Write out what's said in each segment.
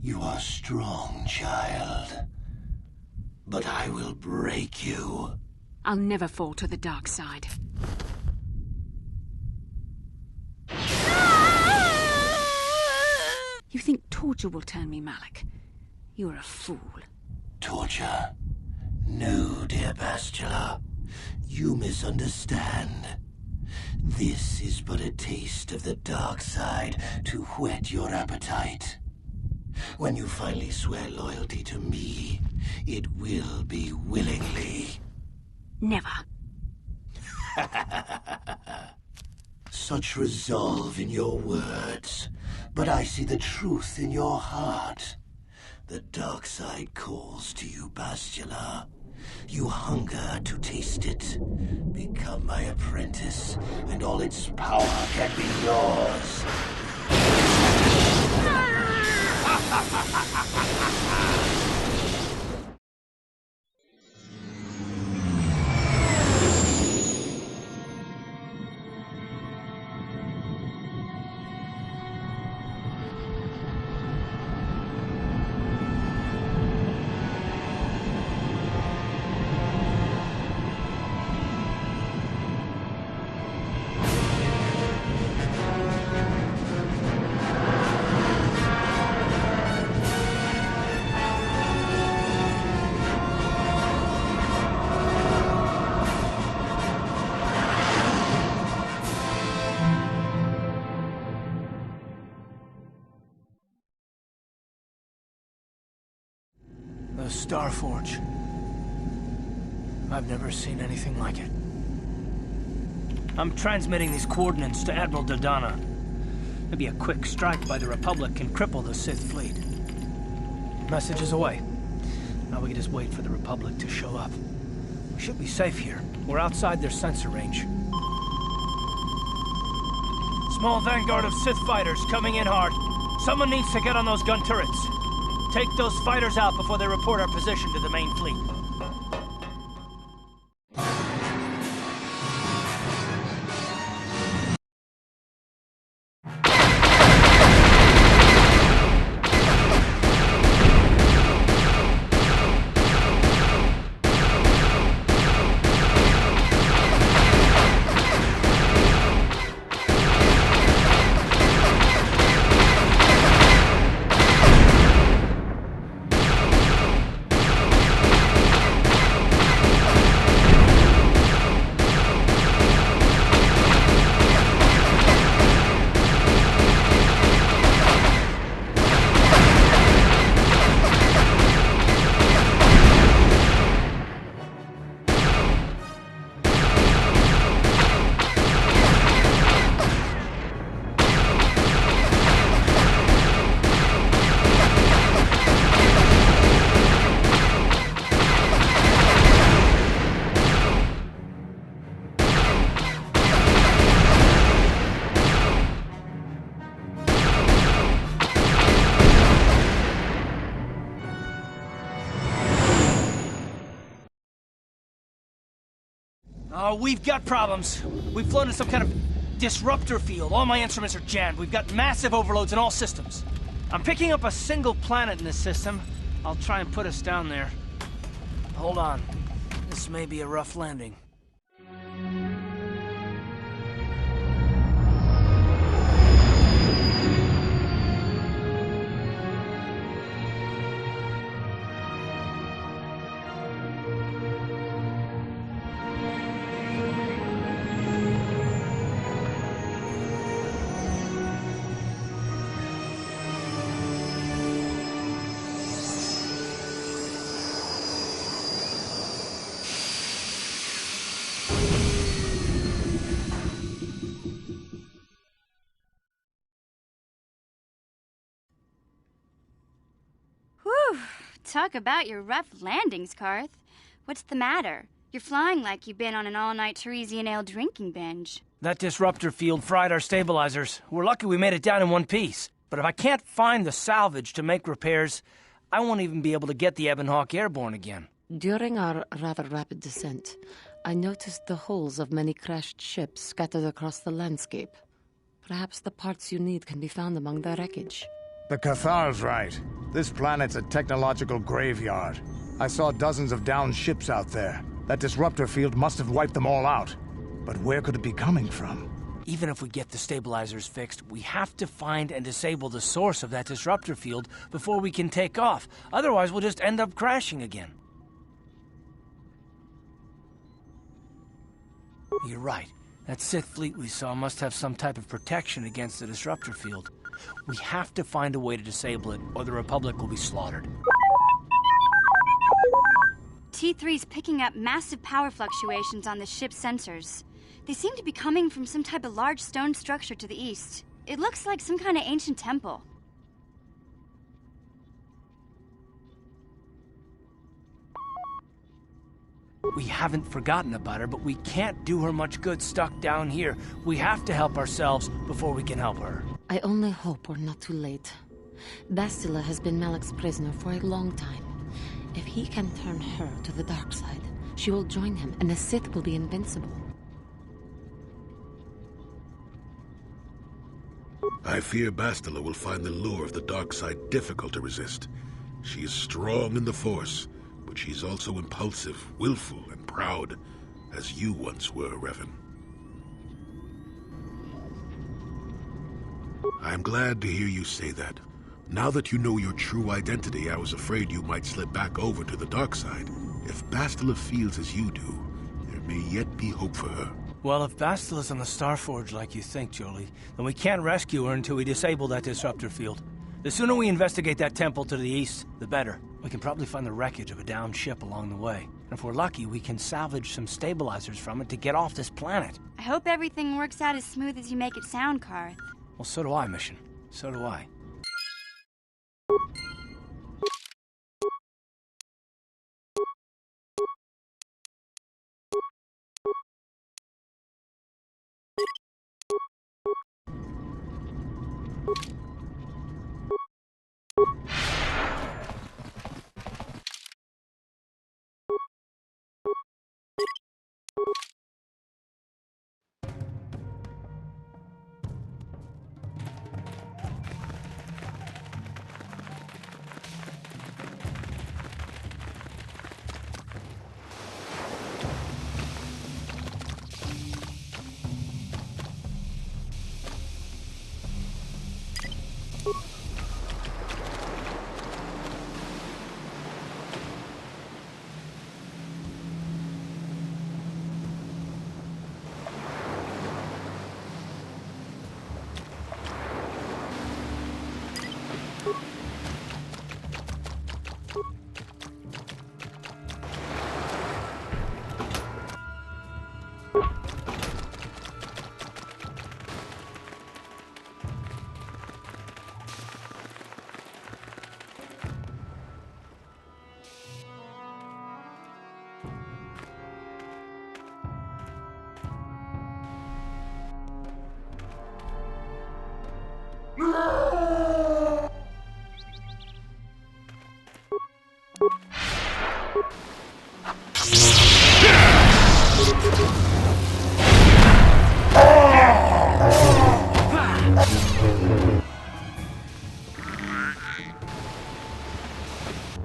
You are strong, child. But I will break you. I'll never fall to the dark side. You think torture will turn me, Malak? You're a fool. Torture? No, dear Bastila. You misunderstand. This is but a taste of the dark side to whet your appetite. When you finally swear loyalty to me, it will be willingly. Never. Such resolve in your words, but I see the truth in your heart. The dark side calls to you, Bastila. You hunger to taste it. Become my apprentice, and all its power can be yours. The Starforge. I've never seen anything like it. I'm transmitting these coordinates to Admiral Dodonna. Maybe a quick strike by the Republic can cripple the Sith fleet. Message is away. Now we can just wait for the Republic to show up. We should be safe here. We're outside their sensor range. Small vanguard of Sith fighters coming in hard. Someone needs to get on those gun turrets. Take those fighters out before they report our position to the main fleet. Oh, we've got problems. We've flown in some kind of disruptor field. All my instruments are jammed. We've got massive overloads in all systems. I'm picking up a single planet in this system. I'll try and put us down there. Hold on. This may be a rough landing. Talk about your rough landings, Karth. What's the matter? You're flying like you've been on an all-night Teresian ale drinking binge. That disruptor field fried our stabilizers. We're lucky we made it down in one piece. But if I can't find the salvage to make repairs, I won't even be able to get the Ebon Hawk airborne again. During our rather rapid descent, I noticed the hulls of many crashed ships scattered across the landscape. Perhaps the parts you need can be found among the wreckage. The KOTOR's right. This planet's a technological graveyard. I saw dozens of downed ships out there. That disruptor field must have wiped them all out. But where could it be coming from? Even if we get the stabilizers fixed, we have to find and disable the source of that disruptor field before we can take off. Otherwise, we'll just end up crashing again. You're right. That Sith fleet we saw must have some type of protection against the disruptor field. We have to find a way to disable it, or the Republic will be slaughtered. T3's picking up massive power fluctuations on the ship's sensors. They seem to be coming from some type of large stone structure to the east. It looks like some kind of ancient temple. We haven't forgotten about her, but we can't do her much good stuck down here. We have to help ourselves before we can help her. I only hope we're not too late. Bastila has been Malak's prisoner for a long time. If he can turn her to the dark side, she will join him, and the Sith will be invincible. I fear Bastila will find the lure of the dark side difficult to resist. She is strong in the Force, but she's also impulsive, willful, and proud, as you once were, Revan. I'm glad to hear you say that. Now that you know your true identity, I was afraid you might slip back over to the dark side. If Bastila feels as you do, there may yet be hope for her. Well, if Bastila's on the Starforge like you think, Jolie, then we can't rescue her until we disable that disruptor field. The sooner we investigate that temple to the east, the better. We can probably find the wreckage of a downed ship along the way. And if we're lucky, we can salvage some stabilizers from it to get off this planet. I hope everything works out as smooth as you make it sound, Karth. Well, so do I, Mission. So do I.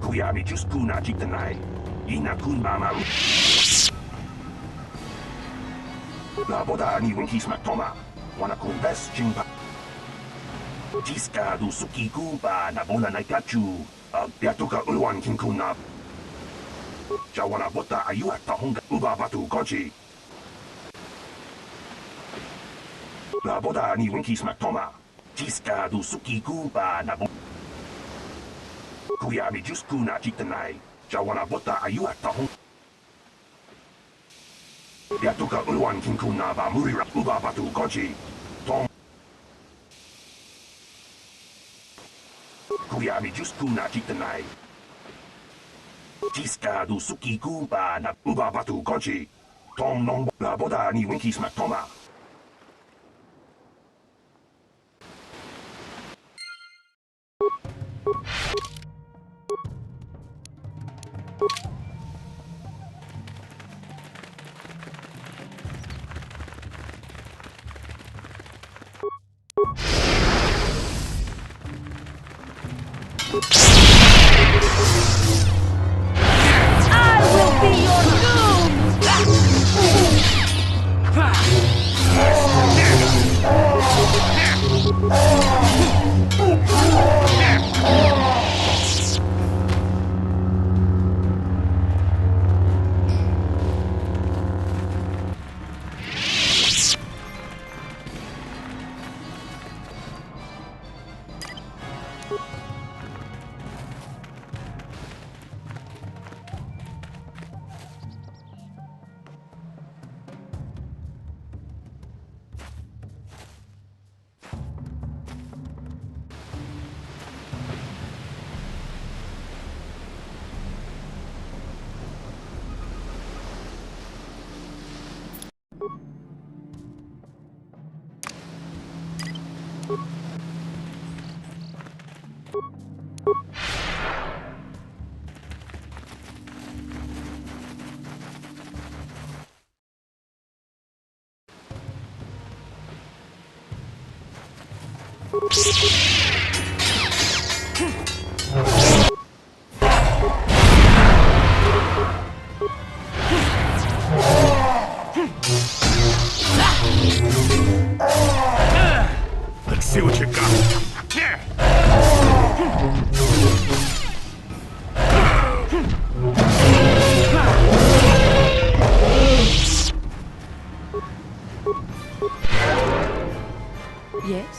Kuyami just kuna jiktanai. Ina kun mama. La boda ni winkis matoma. Wana kun best jingba. Tiska du suki kumpa na bola na kachu. Piatuka ulwan kinkuna. Jawana bota ayu at honga uba batu kochi. La boda ni winkis matoma. Tiska du suki kumpa na bola. Kuyami just kuna jiktanai. Jawana bota ayu at honga. Piatuka ulwan kinkuna ba murira uba batu kochi. Tom. Kuyami just kuna jiktanai. Jiska du suki kumpa na uba batu konchi. Tom non la boda ni winky smack toma. Let's see what you got. Yes?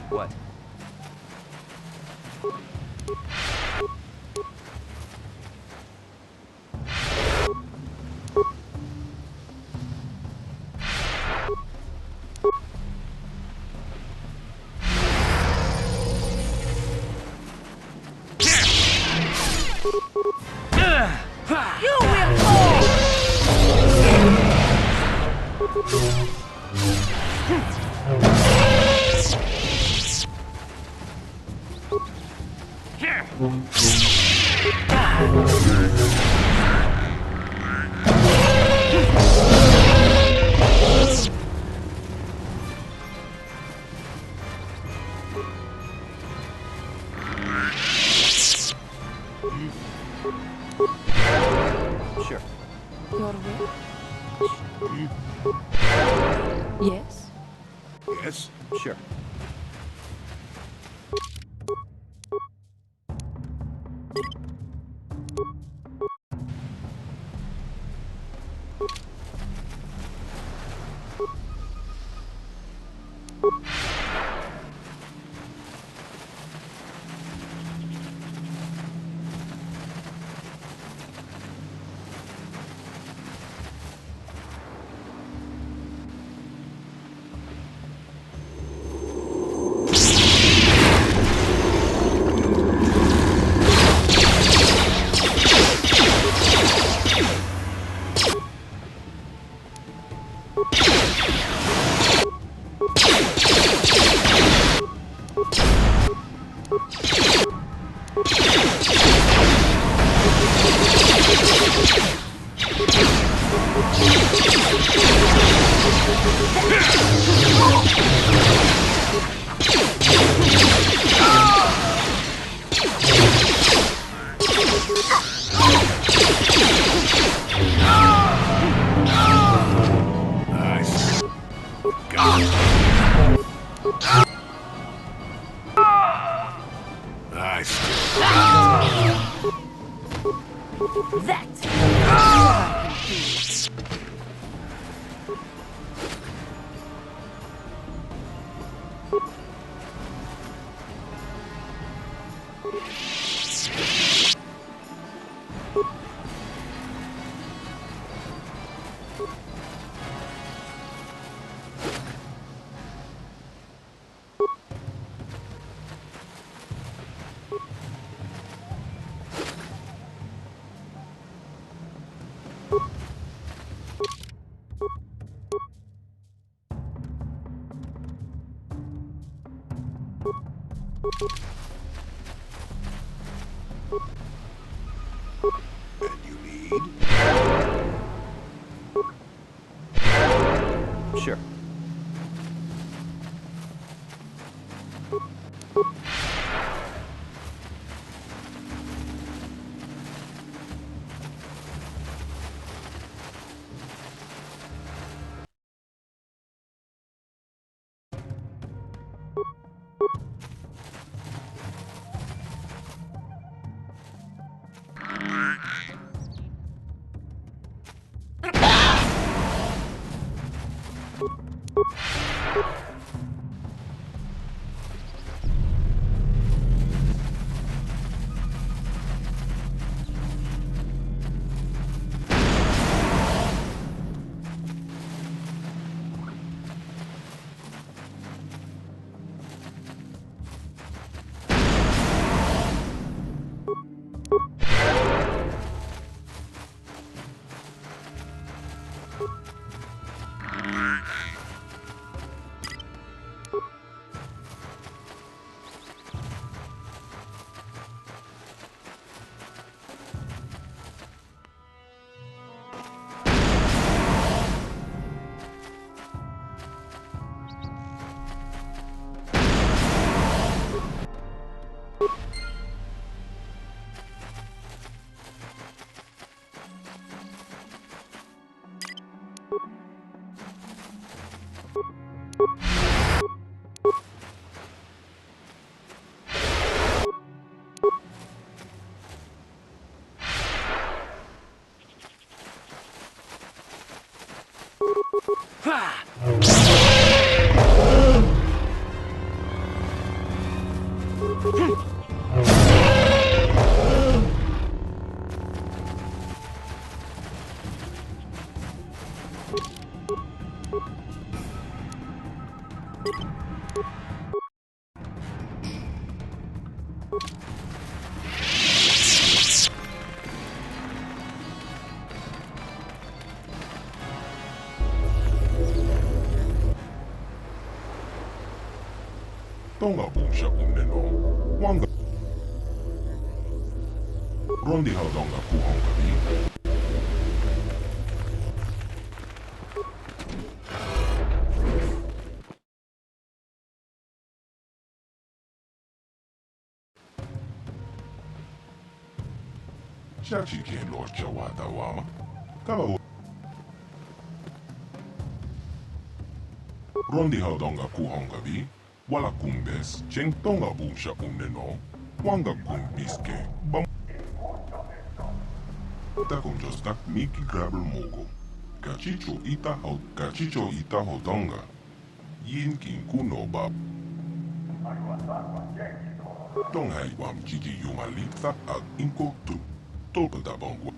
What? You will fall! Sure. Your way? Yes? Yes? Sure. Nice. Got it. Nice. And you lead? Sure. Tonga punsha unneno. Wanga. Rondi haudonga kuhonga vi. Chachi ken Lord Chawata wama. Kama Rondi haudonga kuhonga vi. Wala kumbes, cheng tonga bunsha unneno. Wanga kumbiske. Bam. Takon jostak miki grabel mogo. Kachicho ita hodonga. Yin kin kuno bab. Tonghai wam chichi yumalita ag inko tu. Tolpata bongwa.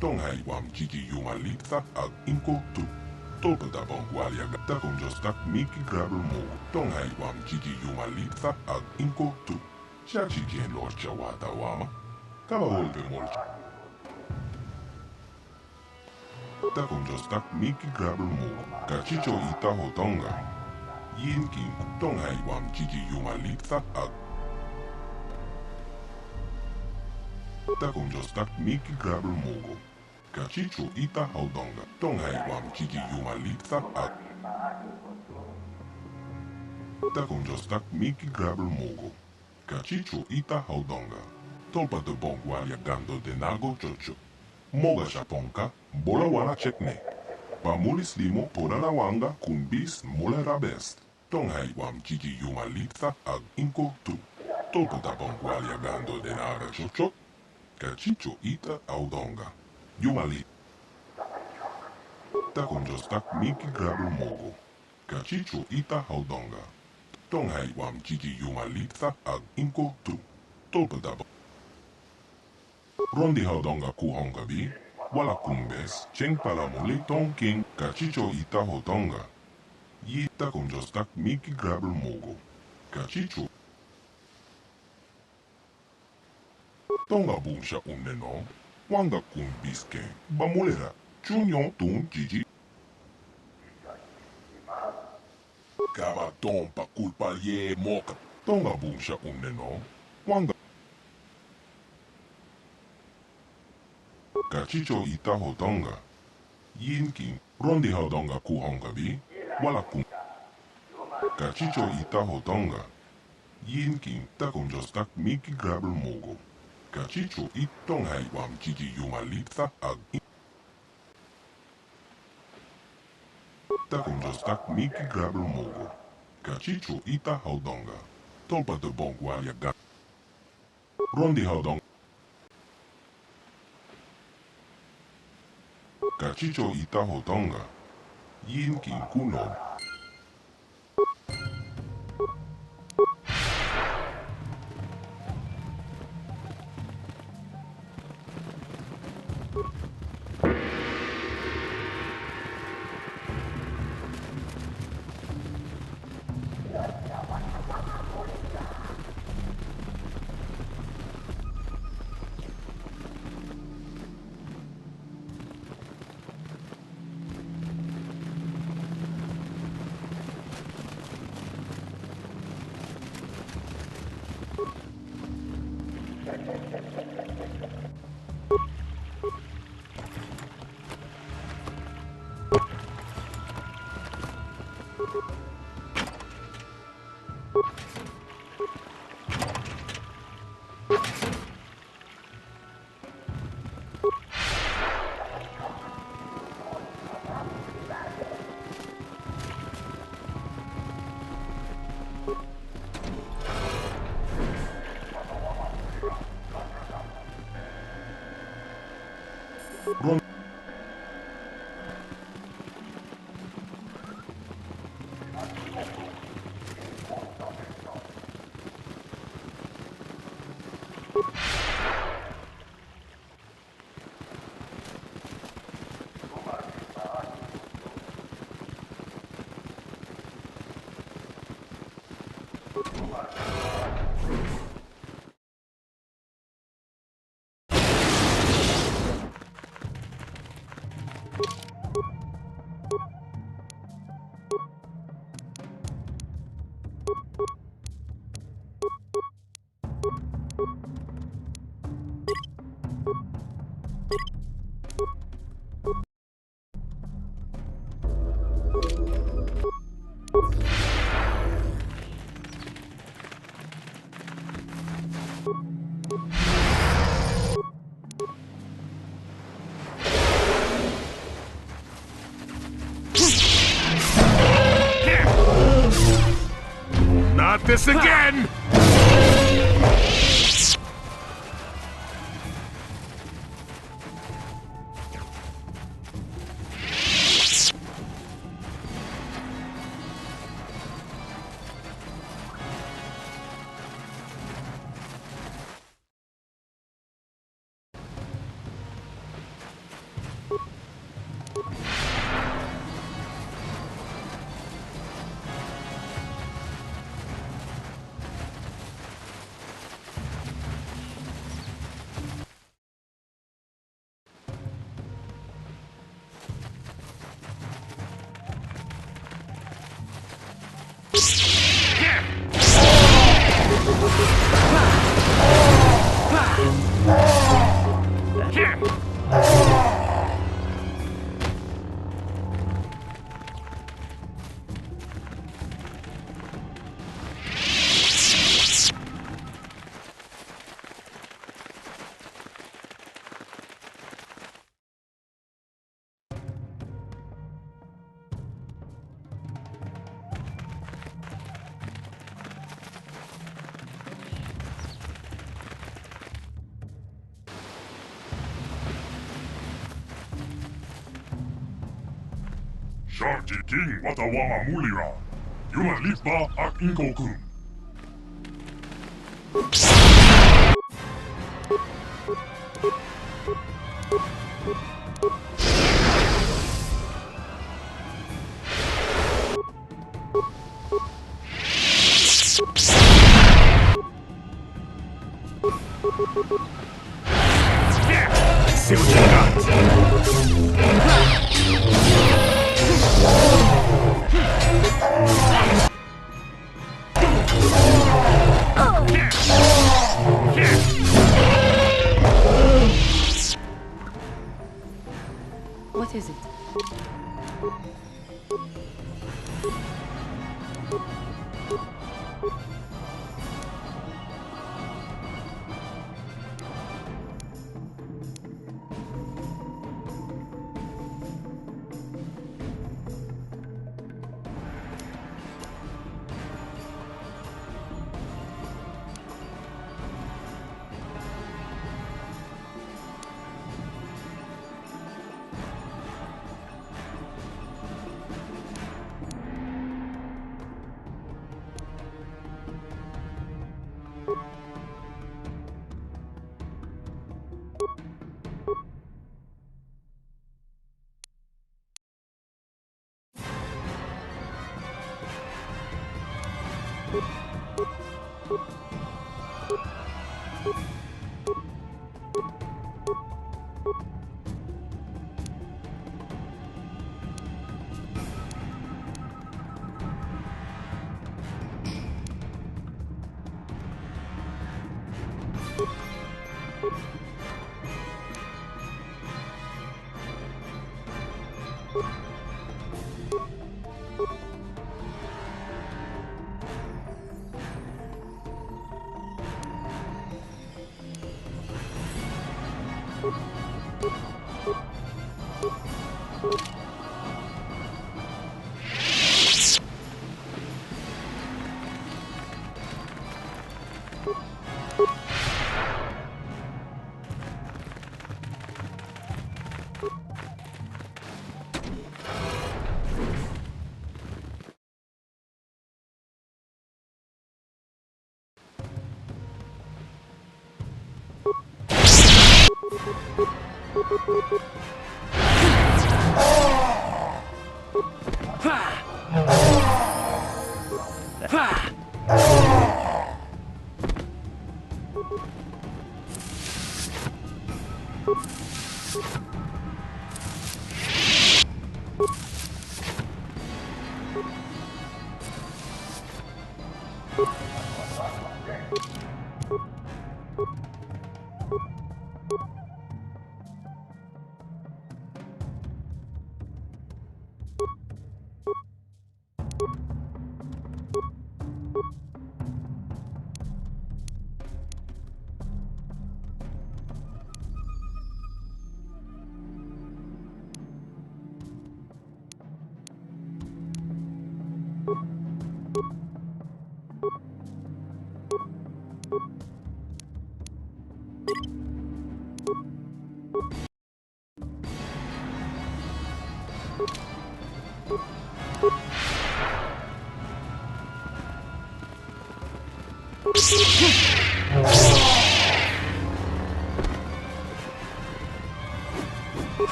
Tonghai wam chichi yumalita ag inko tu. Tolpata bongwalia gata con jostak miki grabel mogo. Tonghai wam chichi yumalita ag inko tu. Chachi kien Lord Chawata wama. Kama volve molcha. Takon jostak miki grabel mogo. Kachicho ita hodonga. Yin kin tonghai wam chichi yumalita ag. Takon jostak miki grabel mogo. Kachicho ita hodonga. Tonghai wam chichi yumalita ag. Takon jostak miki grabel mogo. Kachicho ita hodonga. Tolpa de bongwalia gando de nago chocho. Moga shaponka, bola wana chekne. Pamulis limo porala wanga kumbis mola rabest. Tonghai wam chichi yumalita ag inko tu. Tolpa da bongwalia gando de naga chocho. Kachicho ita hodonga. Yumalit. Takon jostak miki grabel mogo. Kachicho ita hodonga. Tonghai wam chichi yumalita ag inko tu. Tolpa da Rondi haudonga kuhonga bi. Wala kumbes, cheng palamuli tonking kachicho ita hodonga. Yita con jostak miki grabel mogo. Kachicho. Tonga bunsha unneno. Wanga kumbiske. Bamulera. Chunyon tun jiji. Kava tompa kulpa ye moka. Tonga bunsha uneno. Wanga. Kachicho ita hodonga. Yinking. Rondi hodonga kuhonga bi. Wala kun. Kachicho ita hodonga. Yinking takunjostak miki grabel mogo. Kachicho itong haywam chichi yumalita ag. Takunjostak miki grabel mogo. Kachicho ita hodonga. Tolpa de bongwalia ga. Rondi hodonga. Kachicho ita hodonga. Yinking kuno. Not this again! Sharji King Watawama Mulira. Yumalipa ak Inkokun. See what you got.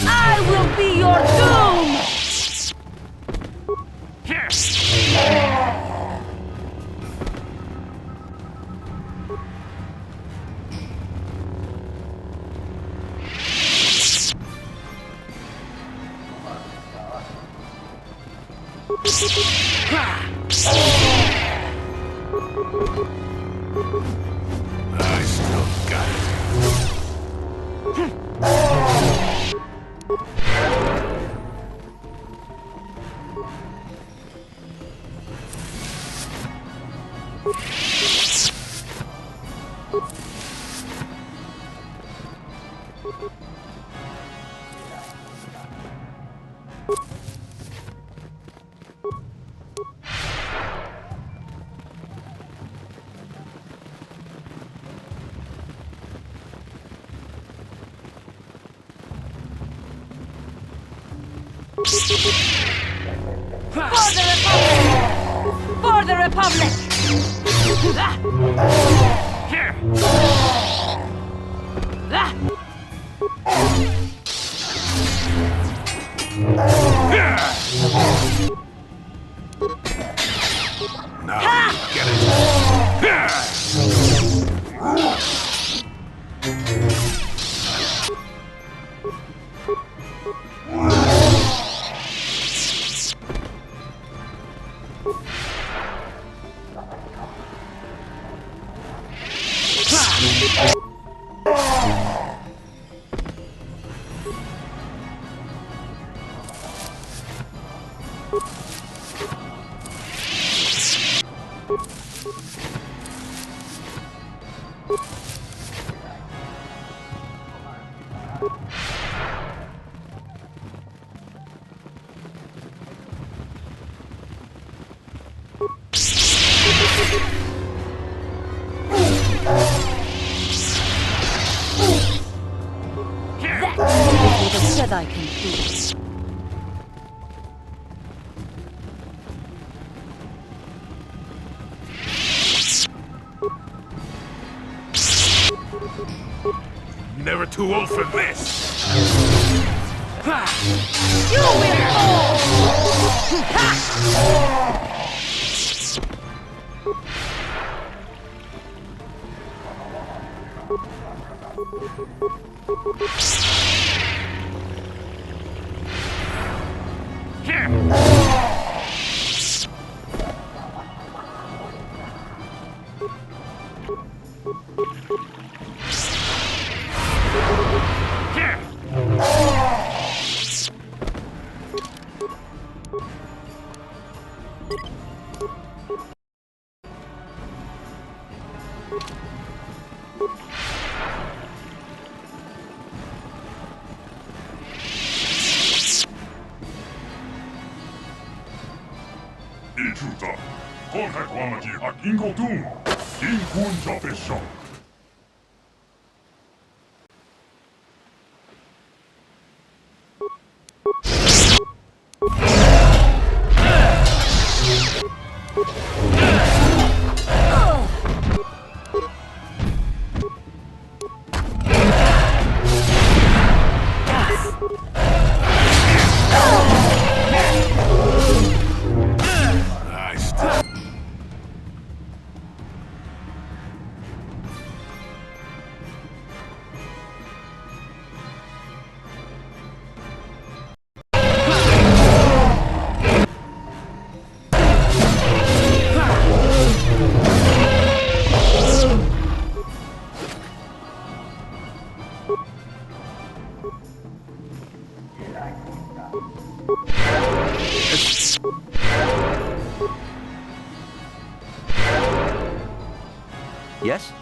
I will be your doom! I still got it. For the Republic! Now, get it. What a Jedi can do. Never too old for this! You will fall! Ichuta, contact Wamaki at Inkotung. Inkun Jopesho. Yes?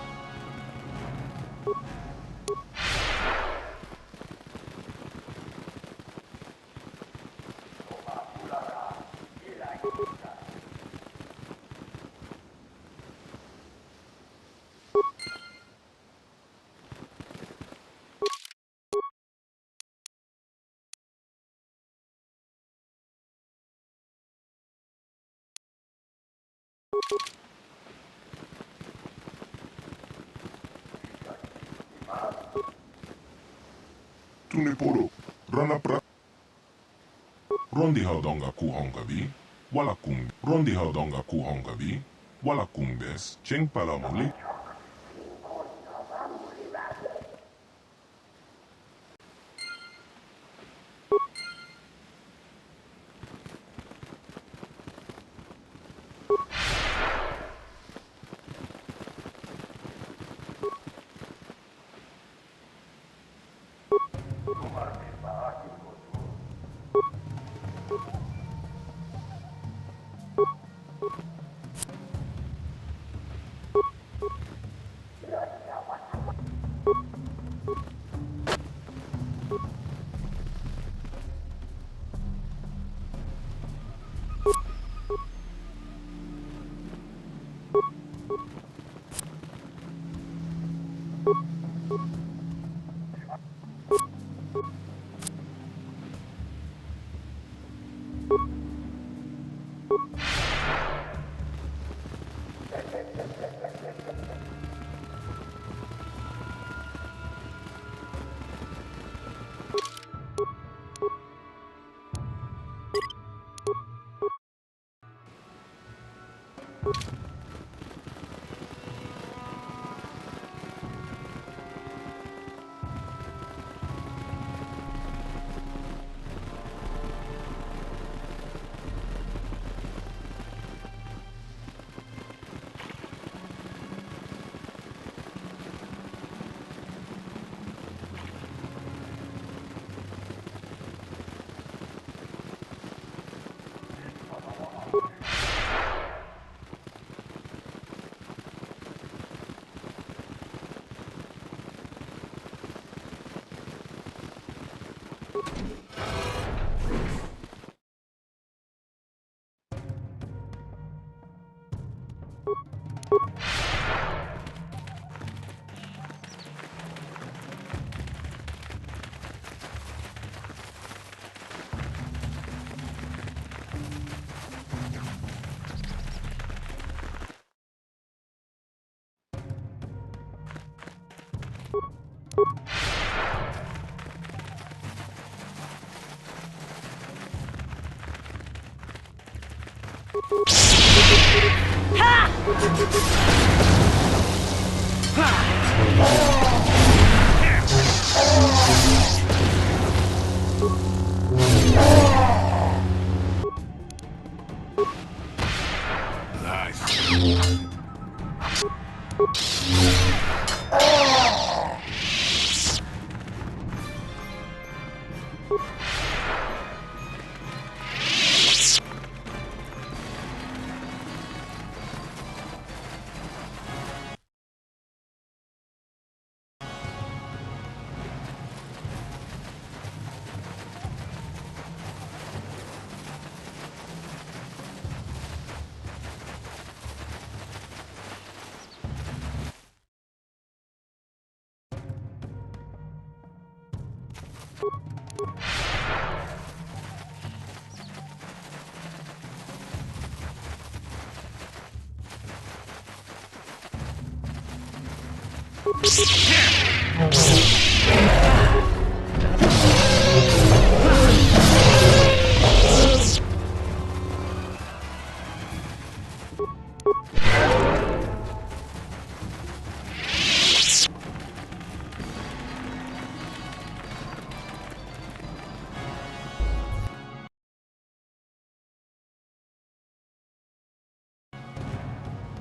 Tunipuro, rana pra. Rondi haudonga kuhonga vi, wala kung. Rondi haudonga kuhonga vi, wala kung bes, cheng palamuli.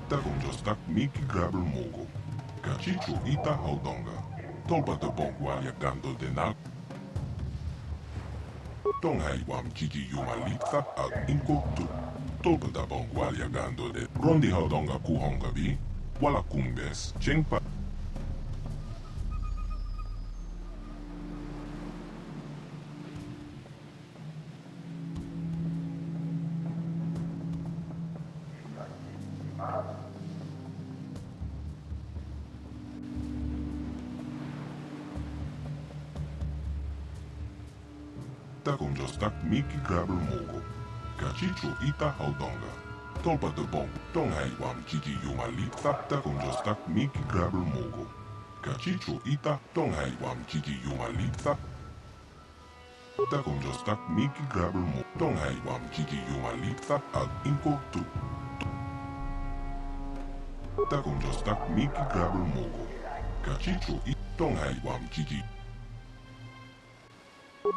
Takumjostak Miki Grabber Mogo. Kachicho Ita Haudonga. Tolpa de Bongwalia Gando Denal. Tonghai Wam Chichi Yumalita Ag Inko Tu. Tolpa da Bongwalia Gando de Rondi Haudonga Kuhonga Bi. Wala Kumbes. Chengpa. Takumjostak Miki Grabber Mogo. Kachicho Ita Haudonga. Tolpa de Bong. Tonghai Wam Chichi Yumalita. Takumjostak Miki Grabber Mogo. Kachicho Ita. Tonghai Wam Chichi Yumalita. Takumjostak Miki Grabber Mogo. Tonghai Wam Chichi Yumalita. Ag Inko Tu. Takumjostak Miki Grabber Mogo. Kachicho Ita. Tonghai Wam Chichi.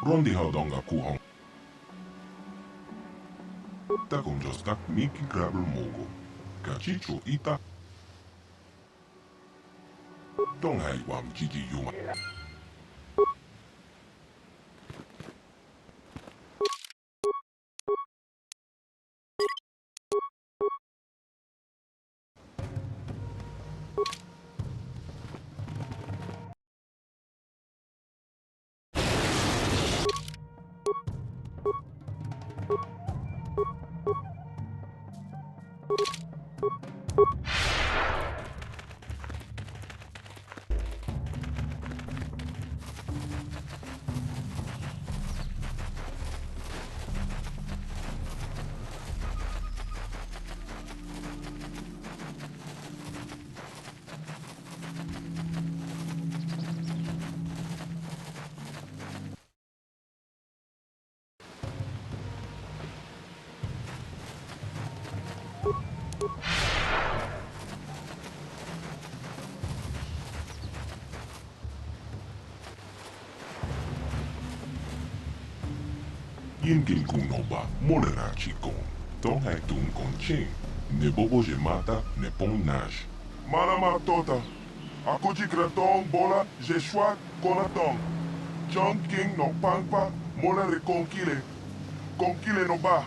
Rondi Haudonga Kuhong. Takumjostak Miki Grabber Mogo. Kachicho Ita. Tonghai Wam Chichi Yuma. Yinkin Kunoba, Molera Chikon. Tonghai Tun Konching. Ne Bobo Jemata, ne Pong Nash. Manama Tota. Akuji Kraton Bola, Jeshua Konatong. John King no Pangpa, Mola Reconkile. Konkile no Ba.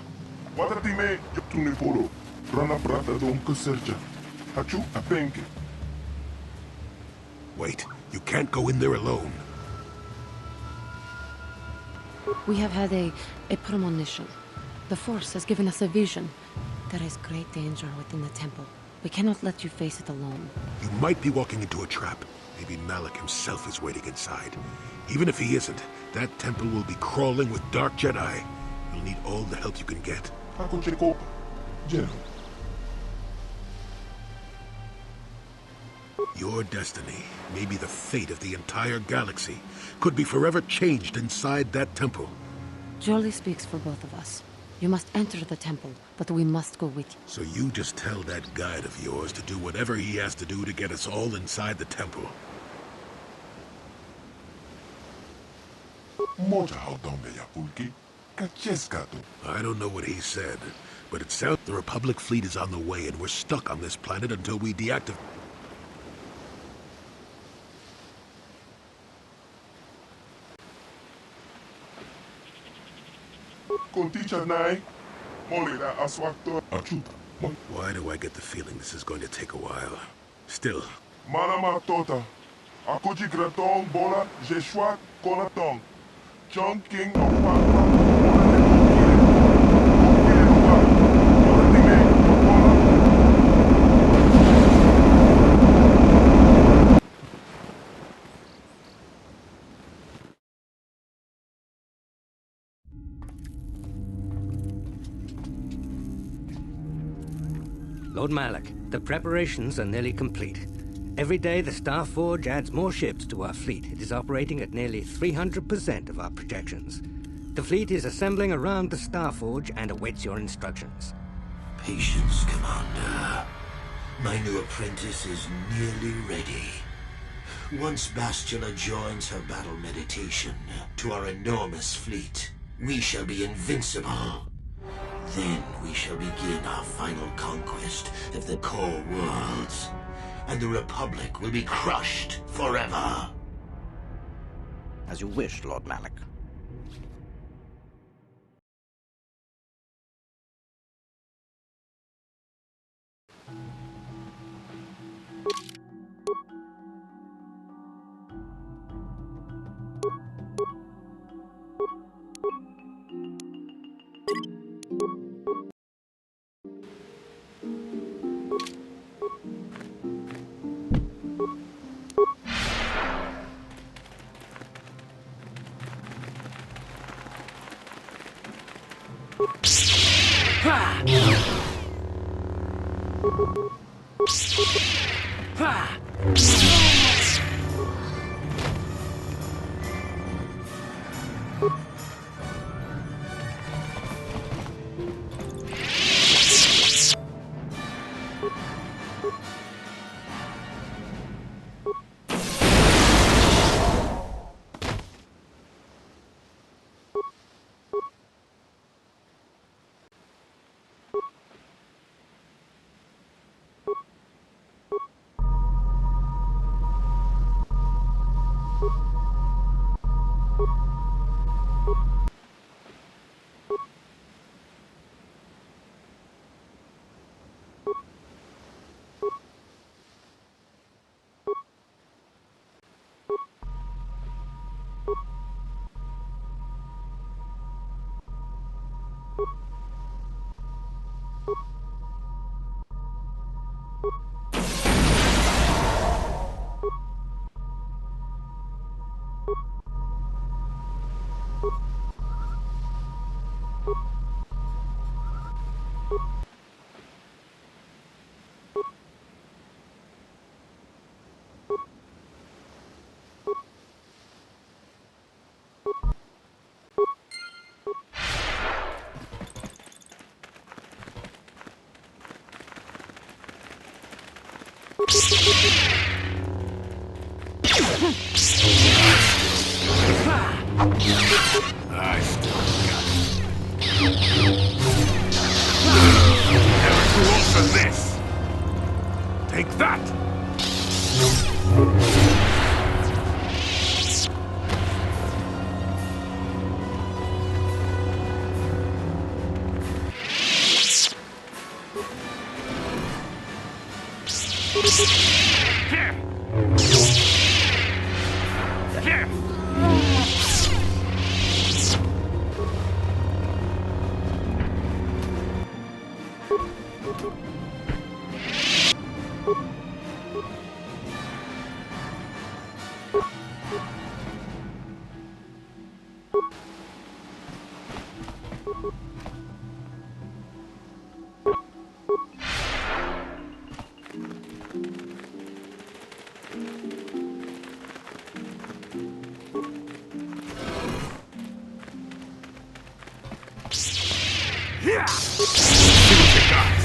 Watatime, Tuneporo. Rana Prata Don Kuserja. Hachu Apenke. Wait, you can't go in there alone. We have had a premonition. The Force has given us a vision. There is great danger within the temple. We cannot let you face it alone. You might be walking into a trap. Maybe Malak himself is waiting inside. Even if he isn't, that temple will be crawling with dark Jedi. You'll need all the help you can get. Ako check up. General. Your destiny, maybe the fate of the entire galaxy, could be forever changed inside that temple. Jolie speaks for both of us. You must enter the temple, but we must go with you. So you just tell that guide of yours to do whatever he has to do to get us all inside the temple. Moja haudonga ya pulki. Kacheskato. I don't know what he said, but it sounds the Republic fleet is on the way and we're stuck on this planet until we deactivate. Konticha nai. Mole da aswakto. Achuta. Why do I get the feeling this is going to take a while? Still. Manama tota. Akoji gratong bola jeshwak konatong. John King of Papa. Lord Malak, the preparations are nearly complete. Every day the Star Forge adds more ships to our fleet. It is operating at nearly 300% of our projections. The fleet is assembling around the Star Forge and awaits your instructions. Patience, Commander. My new apprentice is nearly ready. Once Bastila joins her battle meditation to our enormous fleet, we shall be invincible. Then we shall begin our final conquest of the core worlds, and the Republic will be crushed forever. As you wish, Lord Malak. I still got it. Never too old for this! Take that! Jedi Knights.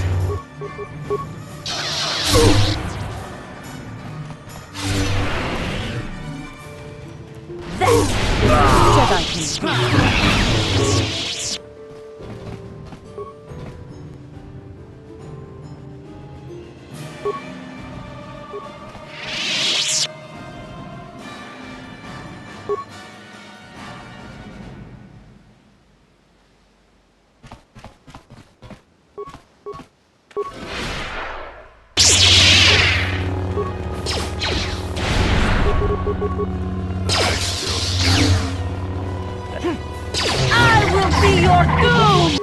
I will be your doom!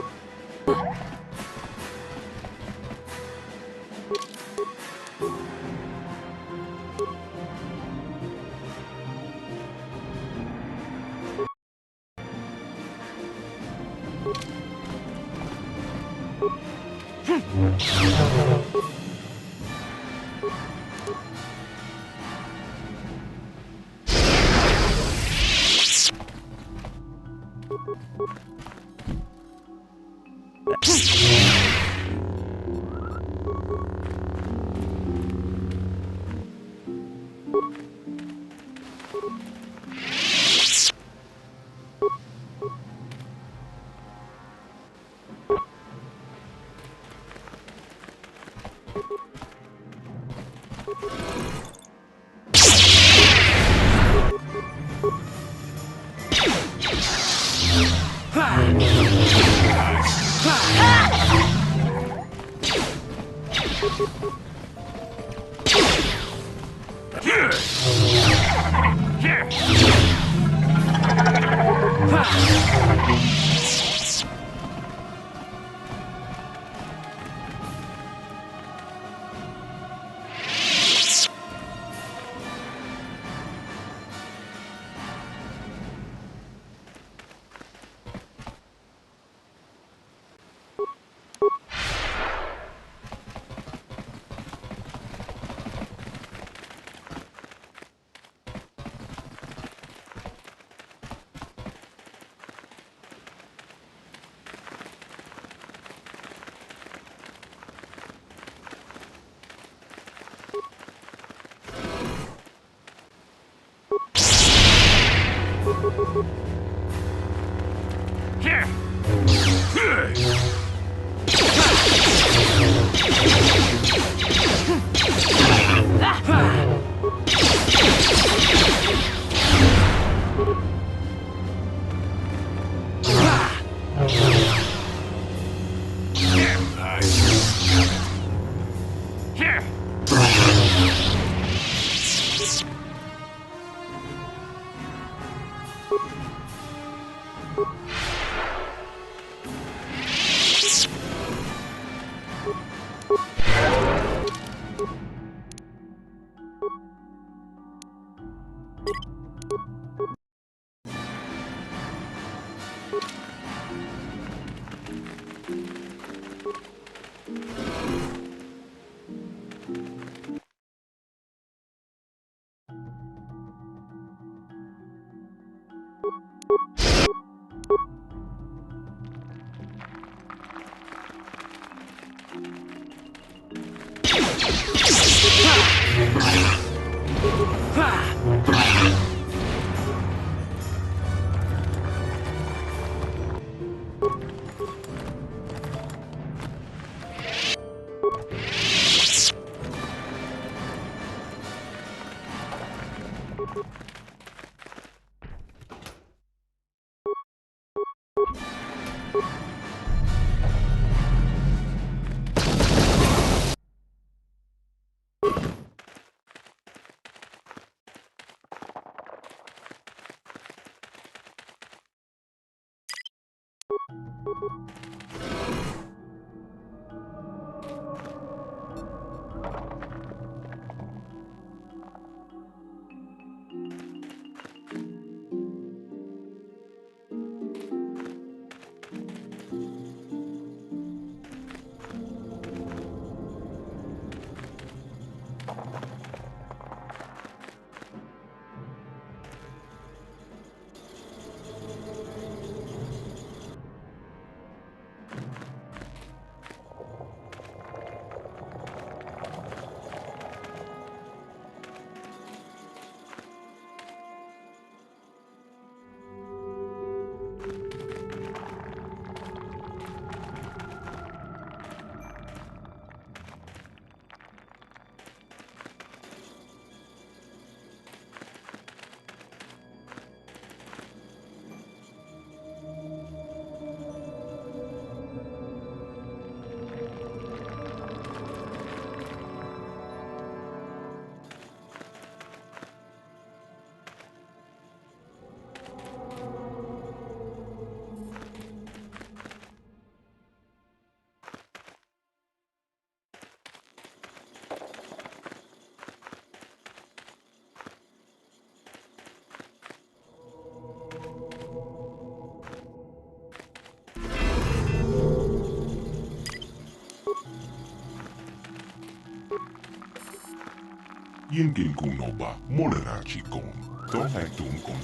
Yinkin kunoba molera chikon. Don't hai tumkon.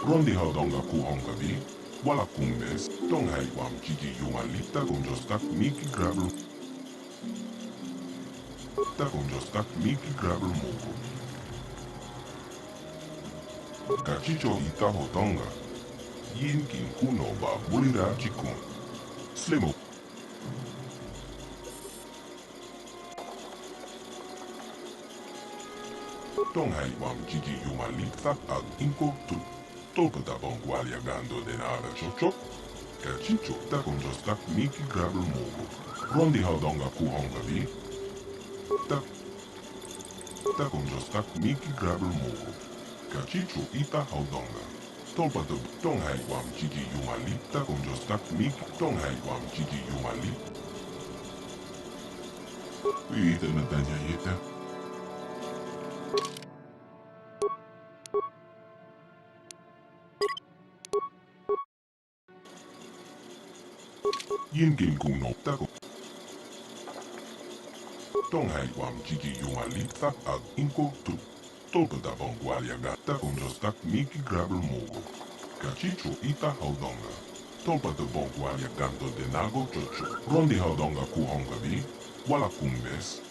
Rondi haudonga kuhonga vi. Wala kumbes. Don't hai wam chiki yumalita con jostak miki grabel. Ta con jostak miki grabel moko. Kachicho ita hodonga. Yinkin kunoba molera chikon. Slimo. Don't hai wam chiki yumalita ag inko tu. Tolpa da bongualia gando denara chocho. Kachicho ta con jostak miki grabel moko. Rondi haudonga kuhonga vi. Ta con jostak miki grabel moko. Kachicho ita haudonga. Tolpa da don't hai wam chiki yumali. Ta con jostak miki don't hai wam chiki yumali. Ita na tanya yeta. Yinkin kuno tako. Don't hai wam chiki yumali tak ag inko tu. Tolpa da bongualia gata con jostak miki grabel mogo. Kachicho ita haudonga. Tolpa da bongualia gando denago chocho. Rondi haudonga kuhonga vi. Wala kumbes.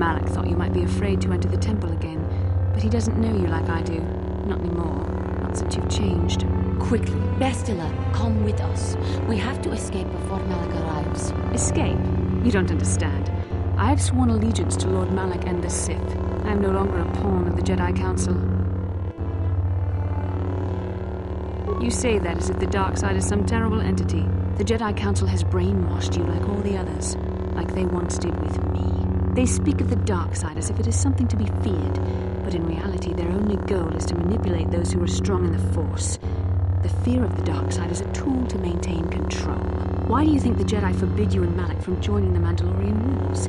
Malak thought you might be afraid to enter the temple again, but he doesn't know you like I do. Not anymore. Not since you've changed. Quickly, Bastila, come with us. We have to escape before Malak arrives. Escape? You don't understand. I have sworn allegiance to Lord Malak and the Sith. I am no longer a pawn of the Jedi Council. You say that as if the dark side is some terrible entity. The Jedi Council has brainwashed you like all the others, like they once did with me. They speak of the dark side as if it is something to be feared, but in reality their only goal is to manipulate those who are strong in the Force. The fear of the dark side is a tool to maintain control. Why do you think the Jedi forbid you and Malak from joining the Mandalorian Wars?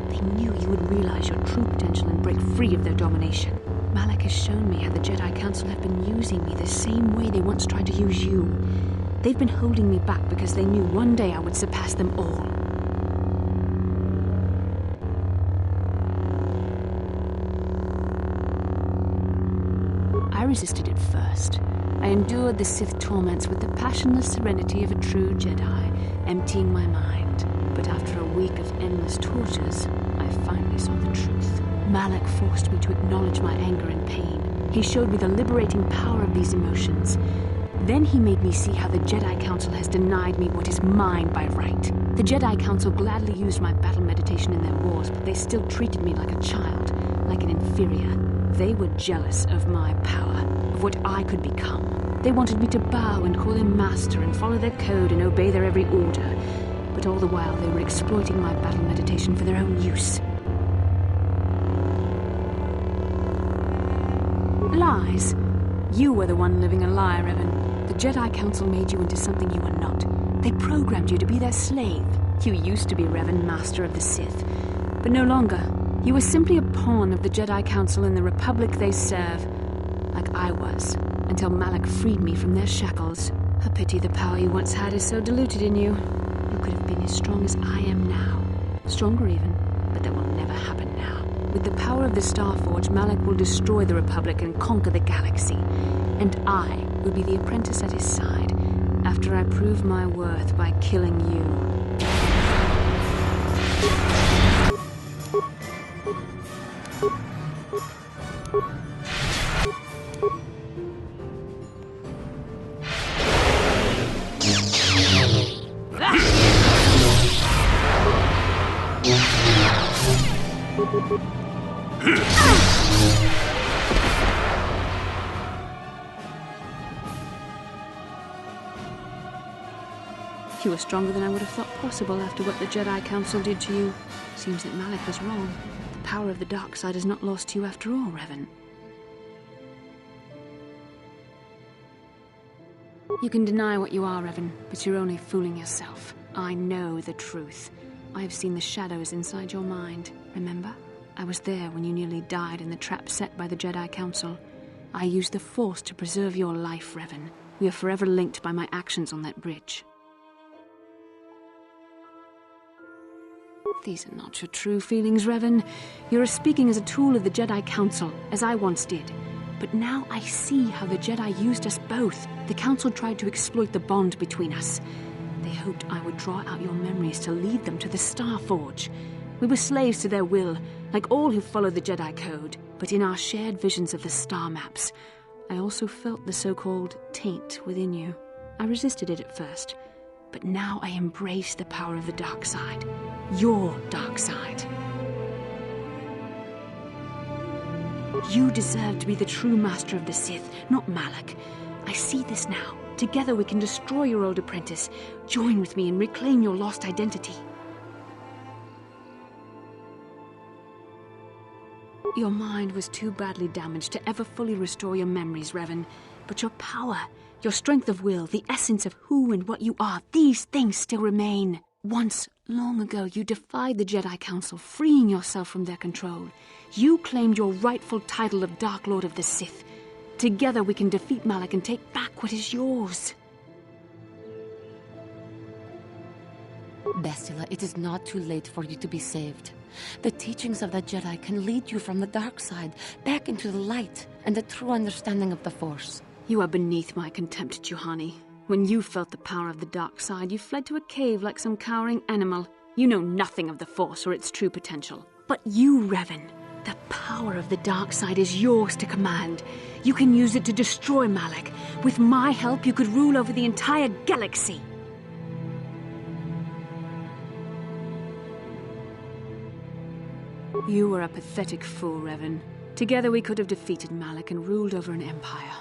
They knew you would realize your true potential and break free of their domination. Malak has shown me how the Jedi Council have been using me the same way they once tried to use you. They've been holding me back because they knew one day I would surpass them all. I resisted at first. I endured the Sith torments with the passionless serenity of a true Jedi, emptying my mind. But after a week of endless tortures, I finally saw the truth. Malak forced me to acknowledge my anger and pain. He showed me the liberating power of these emotions. Then he made me see how the Jedi Council has denied me what is mine by right. The Jedi Council gladly used my battle meditation in their wars, but they still treated me like a child, like an inferior. They were jealous of my power, of what I could become. They wanted me to bow and call them master and follow their code and obey their every order. But all the while they were exploiting my battle meditation for their own use. Lies? You were the one living a lie, Revan. The Jedi Council made you into something you were not. They programmed you to be their slave. You used to be Revan, Master of the Sith, but no longer. You were simply a pawn of the Jedi Council in the Republic they serve, like I was, until Malak freed me from their shackles. A pity the power you once had is so diluted in you. You could have been as strong as I am now. Stronger even, but that will never happen now. With the power of the Starforge, Malak will destroy the Republic and conquer the galaxy. And I will be the apprentice at his side, after I prove my worth by killing you. You were stronger than I would have thought possible after what the Jedi Council did to you. Seems that Malak was wrong. The power of the dark side is not lost to you after all, Revan. You can deny what you are, Revan, but you're only fooling yourself. I know the truth. I have seen the shadows inside your mind, remember? I was there when you nearly died in the trap set by the Jedi Council. I used the Force to preserve your life, Revan. We are forever linked by my actions on that bridge. These are not your true feelings, Revan. You're speaking as a tool of the Jedi Council, as I once did. But now I see how the Jedi used us both. The Council tried to exploit the bond between us. They hoped I would draw out your memories to lead them to the Starforge. We were slaves to their will, like all who follow the Jedi Code. But in our shared visions of the star maps, I also felt the so-called taint within you. I resisted it at first, but now I embrace the power of the dark side. Your dark side. You deserve to be the true master of the Sith, not Malak. I see this now. Together we can destroy your old apprentice. Join with me and reclaim your lost identity. Your mind was too badly damaged to ever fully restore your memories, Revan. But your power, your strength of will, the essence of who and what you are, these things still remain. Once, long ago, you defied the Jedi Council, freeing yourself from their control. You claimed your rightful title of Dark Lord of the Sith. Together we can defeat Malak and take back what is yours. Bastila, it is not too late for you to be saved. The teachings of the Jedi can lead you from the dark side back into the light and the true understanding of the Force. You are beneath my contempt, Juhani. When you felt the power of the dark side, you fled to a cave like some cowering animal. You know nothing of the Force or its true potential. But you, Revan, the power of the dark side is yours to command. You can use it to destroy Malak. With my help, you could rule over the entire galaxy. You were a pathetic fool, Revan. Together we could have defeated Malak and ruled over an empire.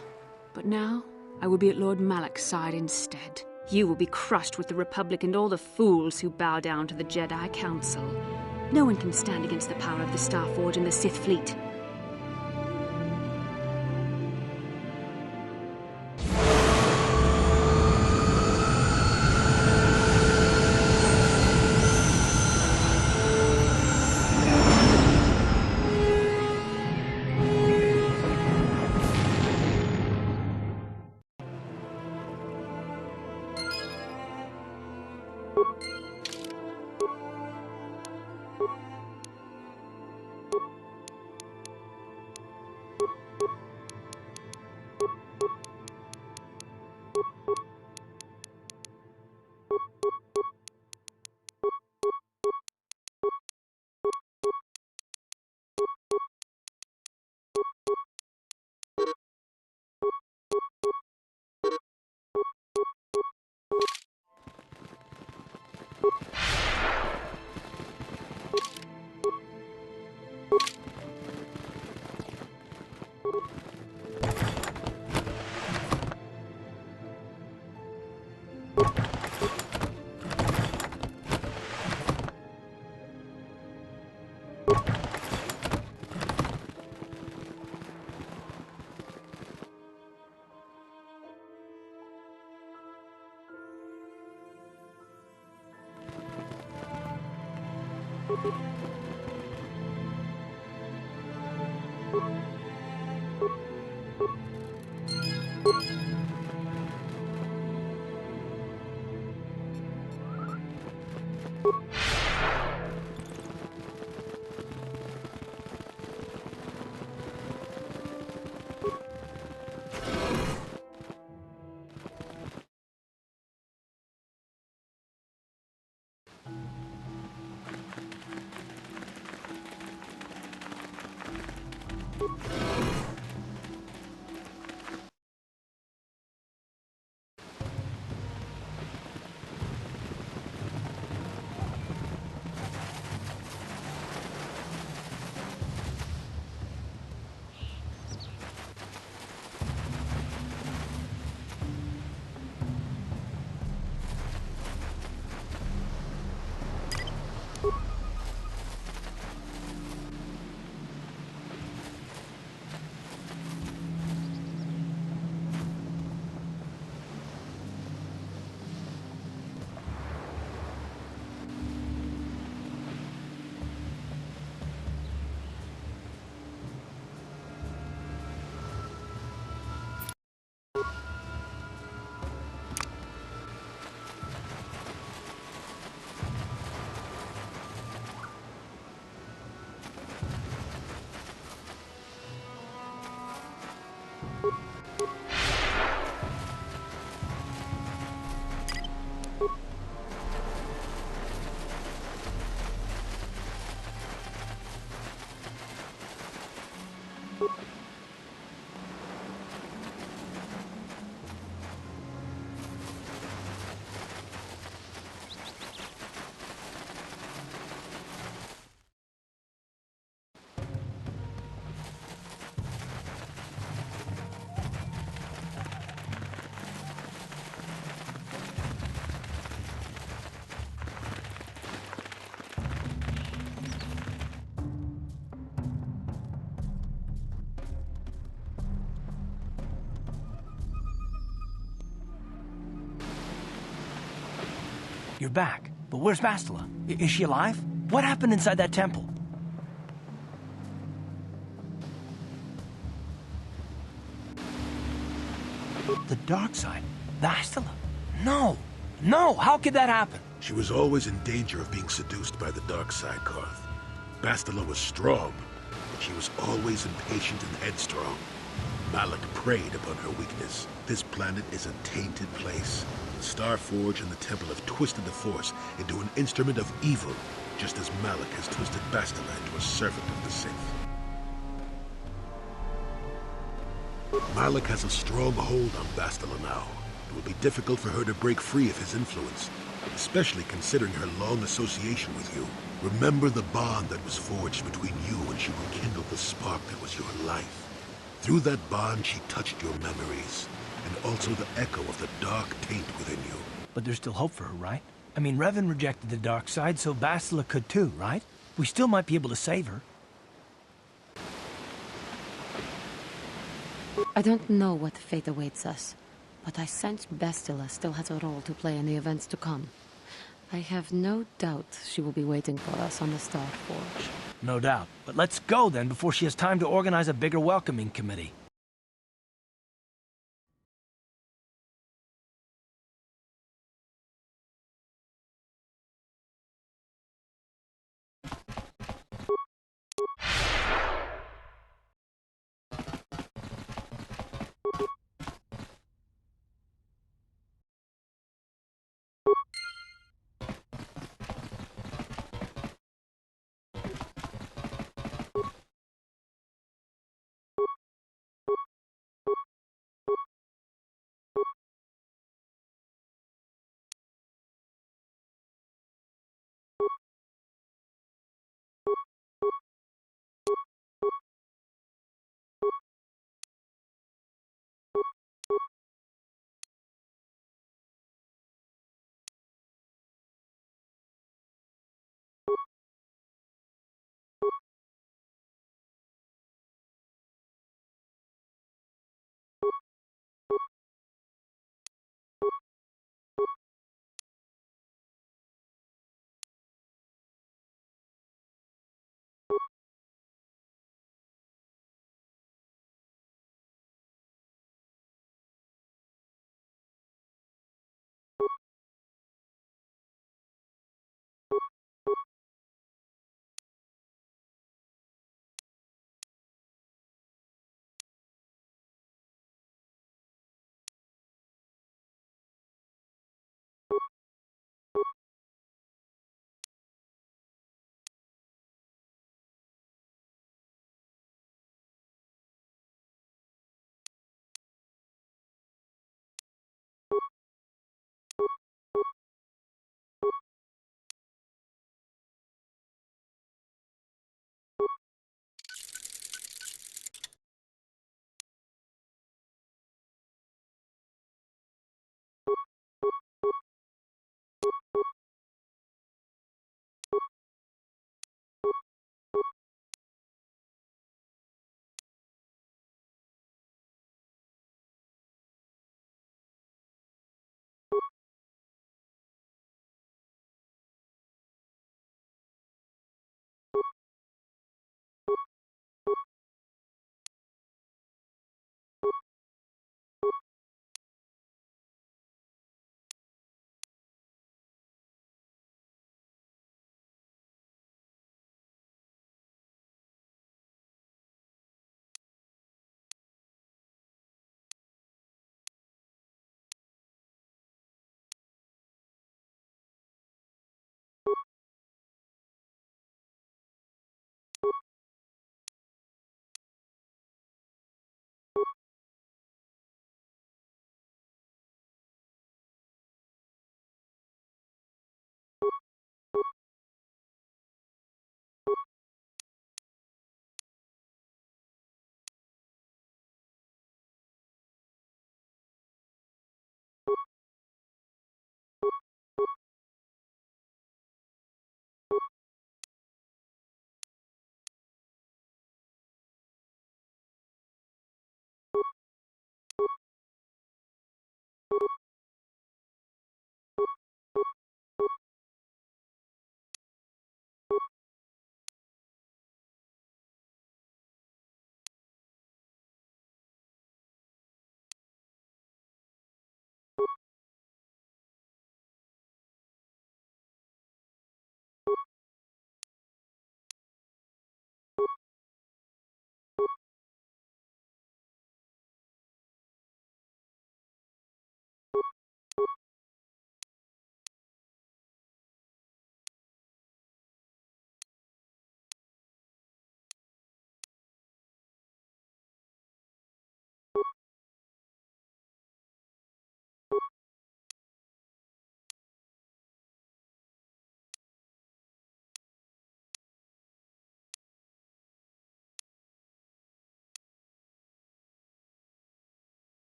But now, I will be at Lord Malak's side instead. You will be crushed with the Republic and all the fools who bow down to the Jedi Council. No one can stand against the power of the Starforge and the Sith fleet. You're back. But where's Bastila? Is she alive? What happened inside that temple? The dark side? Bastila? No! No! How could that happen? She was always in danger of being seduced by the dark side, Karth. Bastila was strong, but she was always impatient and headstrong. Malak preyed upon her weakness. This planet is a tainted place. The Starforge and the Temple have twisted the Force into an instrument of evil, just as Malak has twisted Bastila into a servant of the Sith. Malak has a strong hold on Bastila now. It will be difficult for her to break free of his influence, especially considering her long association with you. Remember the bond that was forged between you when she rekindled the spark that was your life. Through that bond, she touched your memories, and also the echo of the dark taint within you. But there's still hope for her, right? I mean, Revan rejected the dark side, so Bastila could too, right? We still might be able to save her. I don't know what fate awaits us, but I sense Bastila still has a role to play in the events to come. I have no doubt she will be waiting for us on the Starforge. No doubt. But let's go then before she has time to organize a bigger welcoming committee.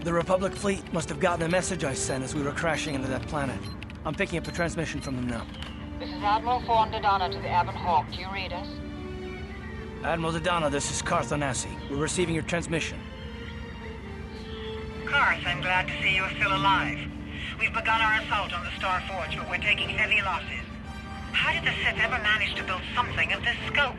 The Republic fleet must have gotten a message I sent as we were crashing into that planet. I'm picking up a transmission from them now. This is Admiral Fawn Dodonna to the Avon Hawk. Do you read us? Admiral Dodonna, this is Carth Onasi. We're receiving your transmission. Carth, I'm glad to see you're still alive. We've begun our assault on the Star Forge, but we're taking heavy losses. How did the Sith ever manage to build something of this scope?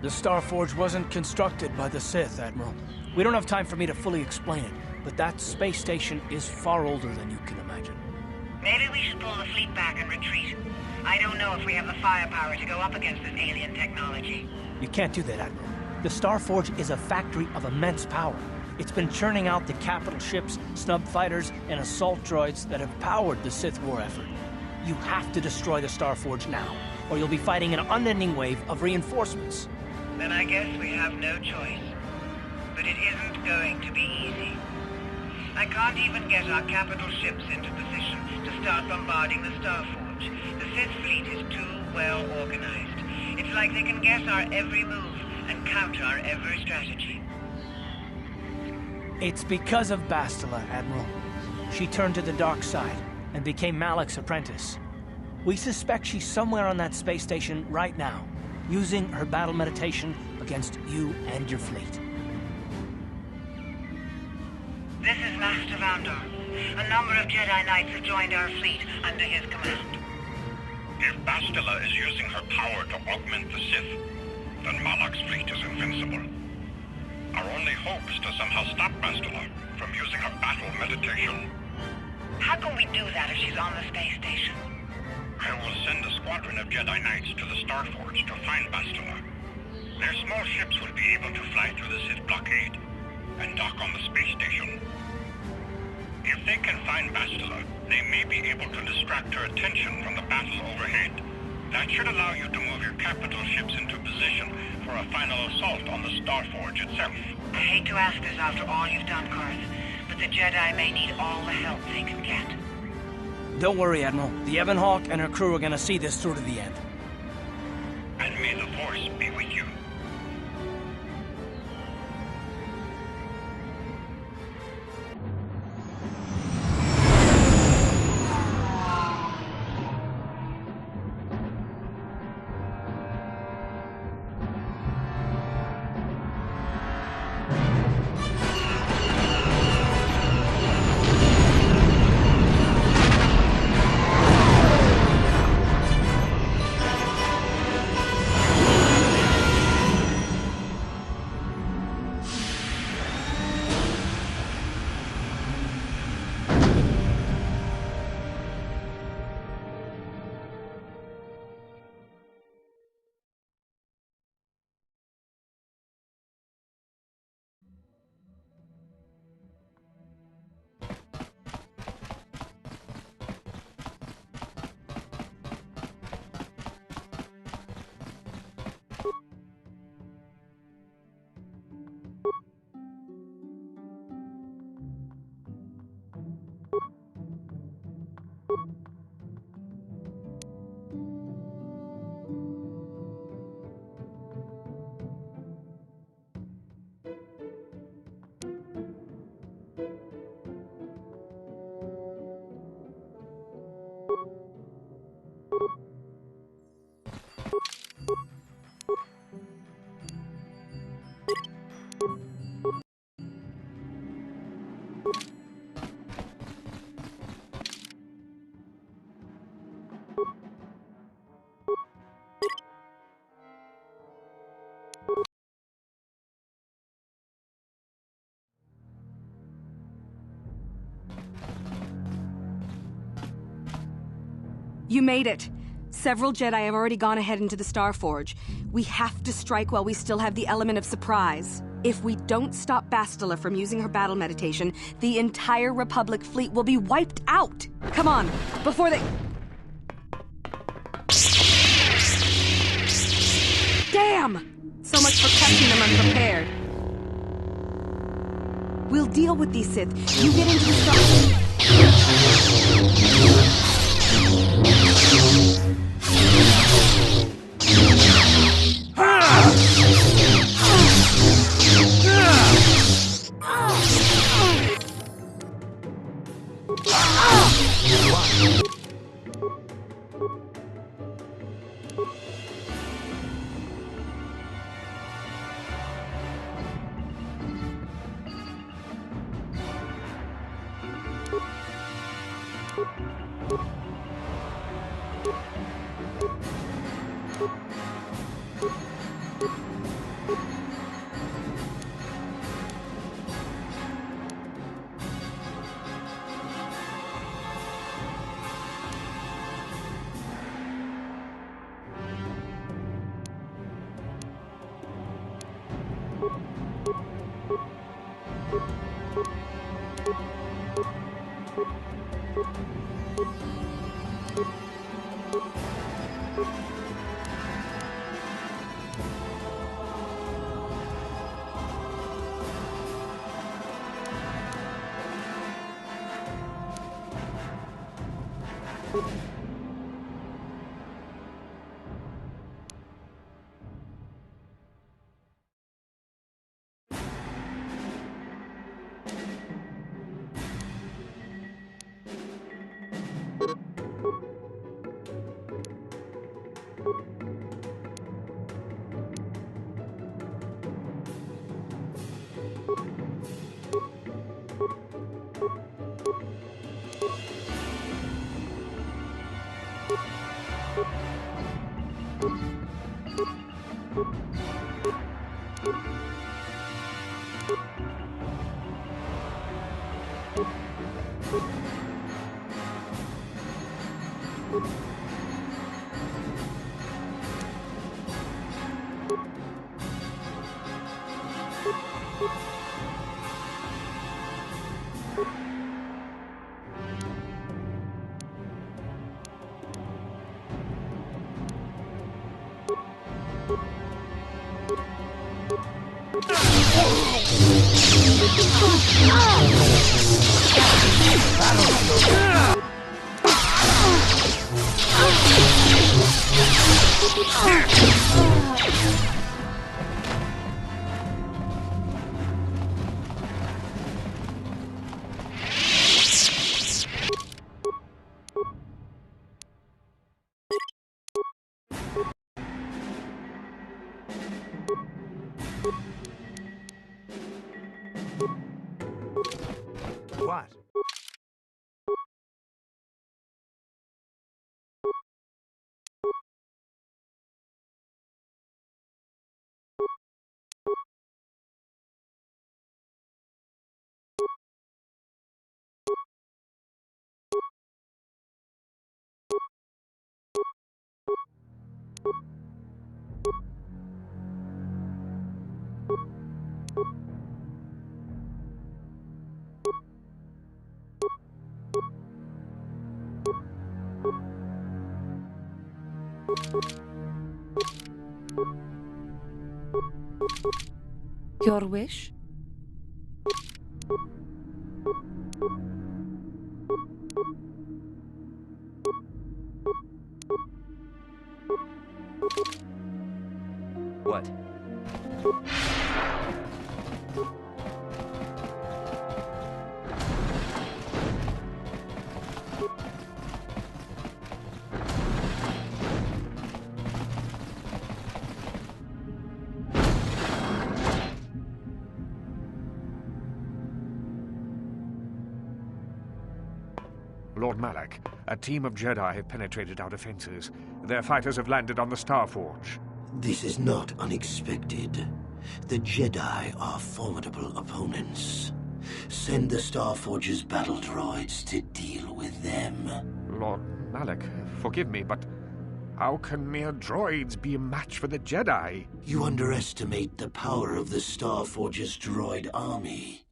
The Star Forge wasn't constructed by the Sith, Admiral. We don't have time for me to fully explain it, but that space station is far older than you can imagine. Maybe we should pull the fleet back and retreat. I don't know if we have the firepower to go up against this alien technology. You can't do that, Admiral. The Star Forge is a factory of immense power. It's been churning out the capital ships, snub fighters, and assault droids that have powered the Sith war effort. You have to destroy the Star Forge now, or you'll be fighting an unending wave of reinforcements. Then I guess we have no choice. But it isn't going to be easy. I can't even get our capital ships into position to start bombarding the Star Forge. The Sith fleet is too well organized. It's like they can guess our every move and counter our every strategy. It's because of Bastila, Admiral. She turned to the dark side and became Malak's apprentice. We suspect she's somewhere on that space station right now, using her battle meditation against you and your fleet. This is Master Vandor. A number of Jedi Knights have joined our fleet under his command. If Bastila is using her power to augment the Sith, then Malak's fleet is invincible. Our only hope is to somehow stop Bastila from using her battle meditation. How can we do that if she's on the space station? I will send a squadron of Jedi Knights to the Star Forge to find Bastila. Their small ships will be able to fly through the Sith blockade and dock on the space station. If they can find Bastila, they may be able to distract her attention from the battle overhead. That should allow you to move your capital ships into position for a final assault on the Star Forge itself. I hate to ask this after all you've done, Carth, but the Jedi may need all the help they can get. Don't worry, Admiral. The Avon Hawk and her crew are gonna see this through to the end. And may the Force be with you. You made it. Several Jedi have already gone ahead into the Starforge. We have to strike while we still have the element of surprise. If we don't stop Bastila from using her battle meditation, the entire Republic fleet will be wiped out! Come on, before they... Damn! So much for catching them unprepared. We'll deal with these Sith. You get into the Starforge. What? Your wish? What? Lord Malak, a team of Jedi have penetrated our defenses. Their fighters have landed on the Starforge. This is not unexpected. The Jedi are formidable opponents. Send the Starforge's battle droids to deal with them. Lord Malak, forgive me, but how can mere droids be a match for the Jedi? You underestimate the power of the Starforge's droid army.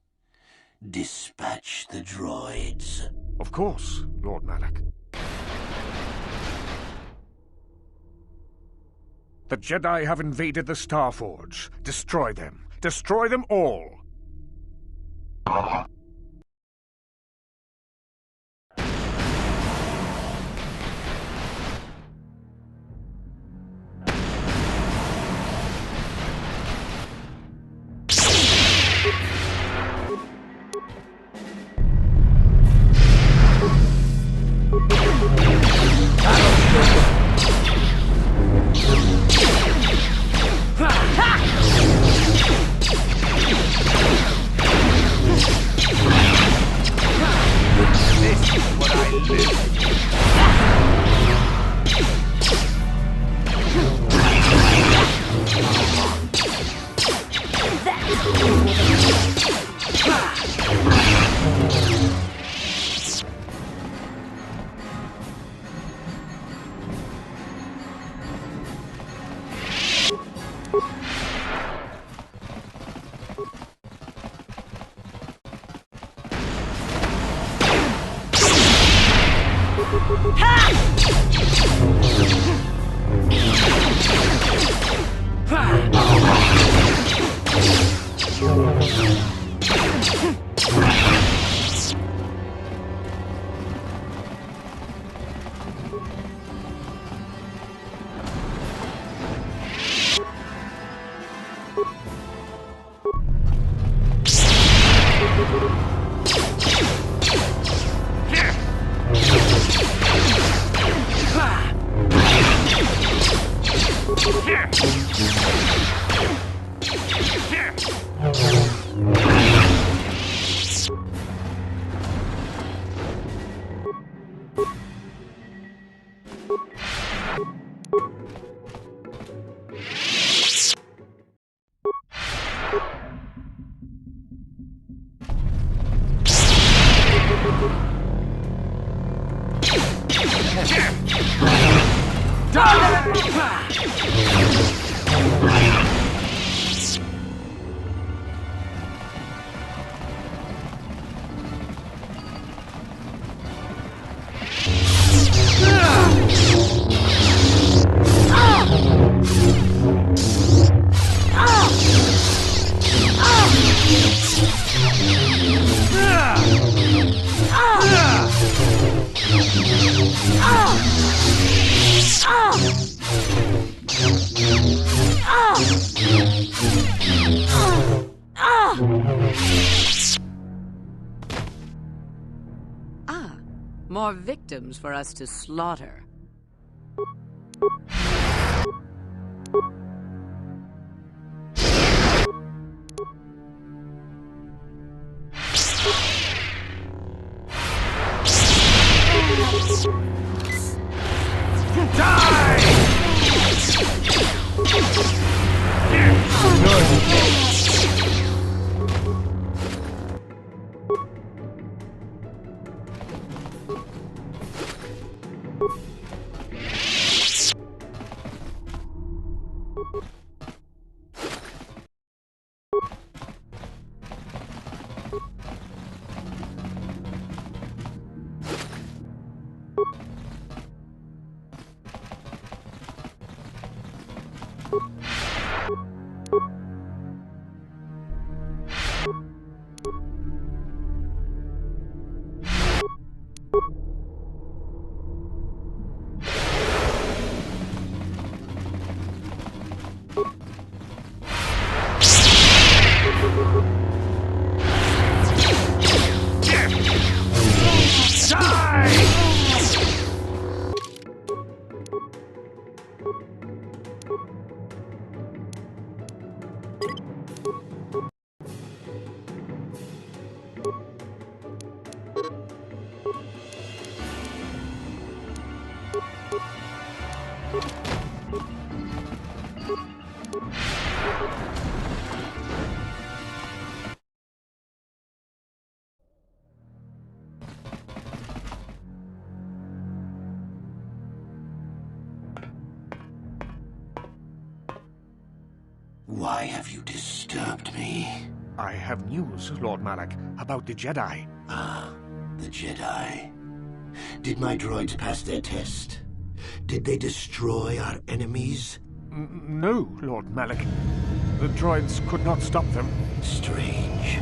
Dispatch the droids. Of course, Lord Malak. The Jedi have invaded the Starforge. Destroy them. Destroy them all. More victims for us to slaughter. Why have you disturbed me? I have news, Lord Malak, about the Jedi. Ah, the Jedi. Did my droids pass their test? Did they destroy our enemies? No, Lord Malak. The droids could not stop them. Strange.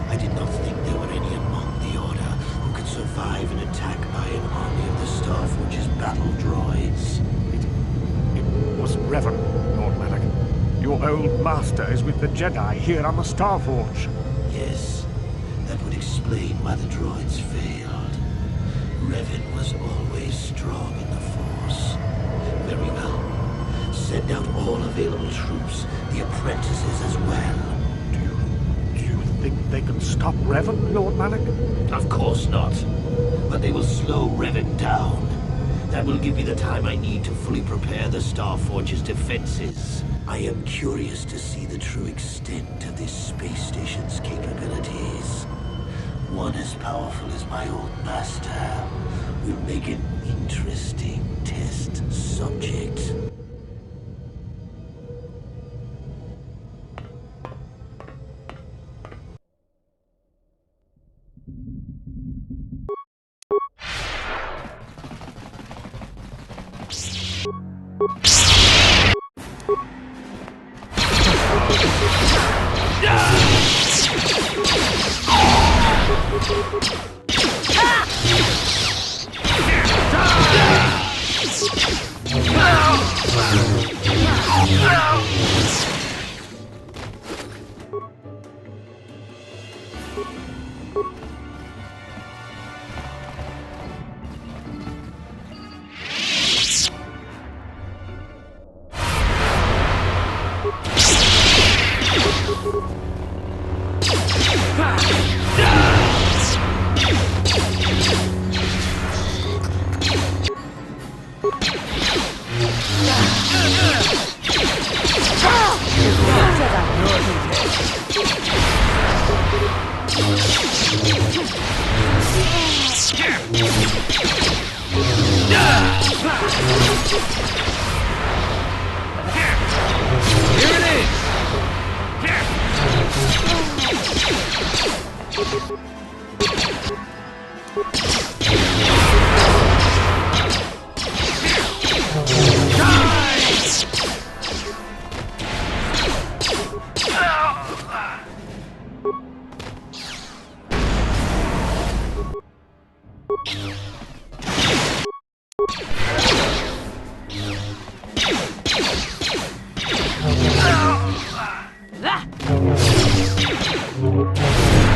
I did not think there were any among the Order who could survive an attack by an army of the Starforge's battle droids. It was Revan, Lord Malak. Your old master is with the Jedi here on the Starforge. Yes, that would explain why the droids failed. Revan was always strong in the Force. Very well. Send out all available troops, the apprentices as well. Do you think they can stop Revan, Lord Malak? Of course not. But they will slow Revan down. That will give me the time I need to fully prepare the Starforge's defenses. I am curious to see the true extent of this space station's capabilities. One as powerful as my old master will make an interesting test subject.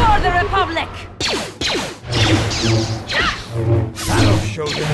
For the Republic! That'll show you.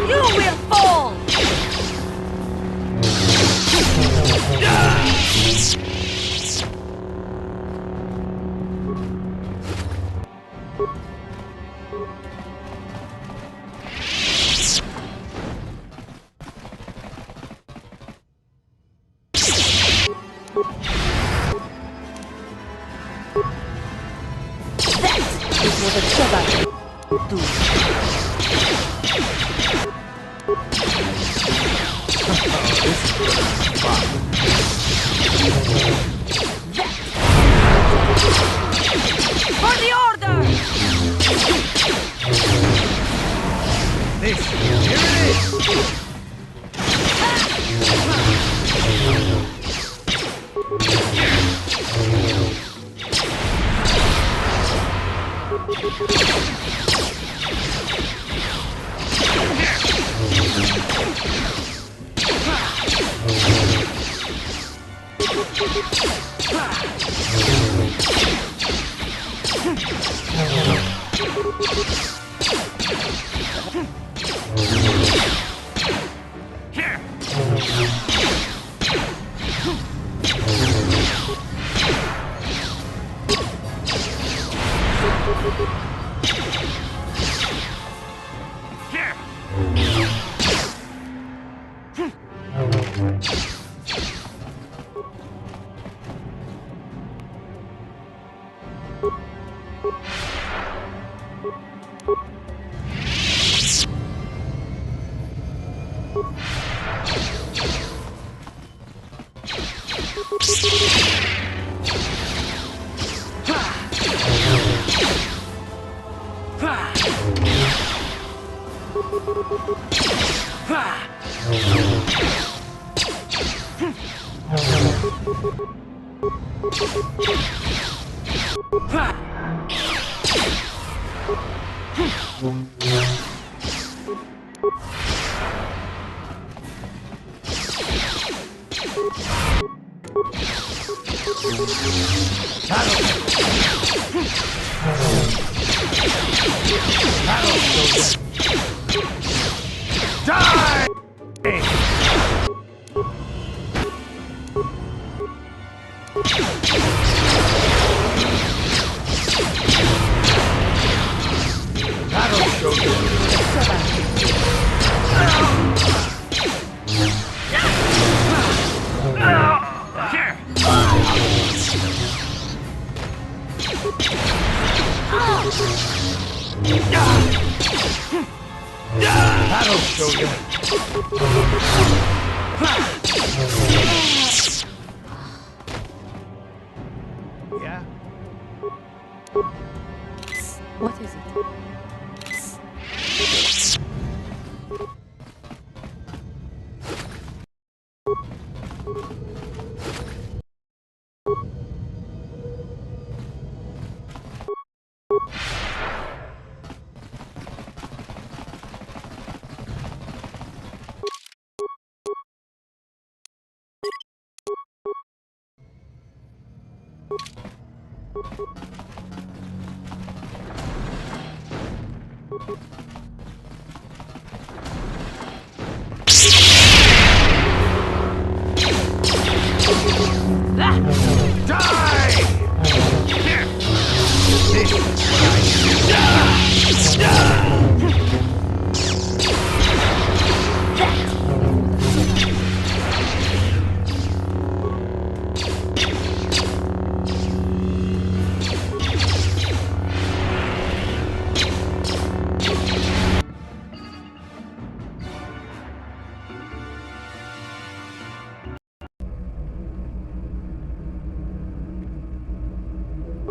You will fall! That is what a Jedi do. For the Order! This, here it is! Yeah? What is it?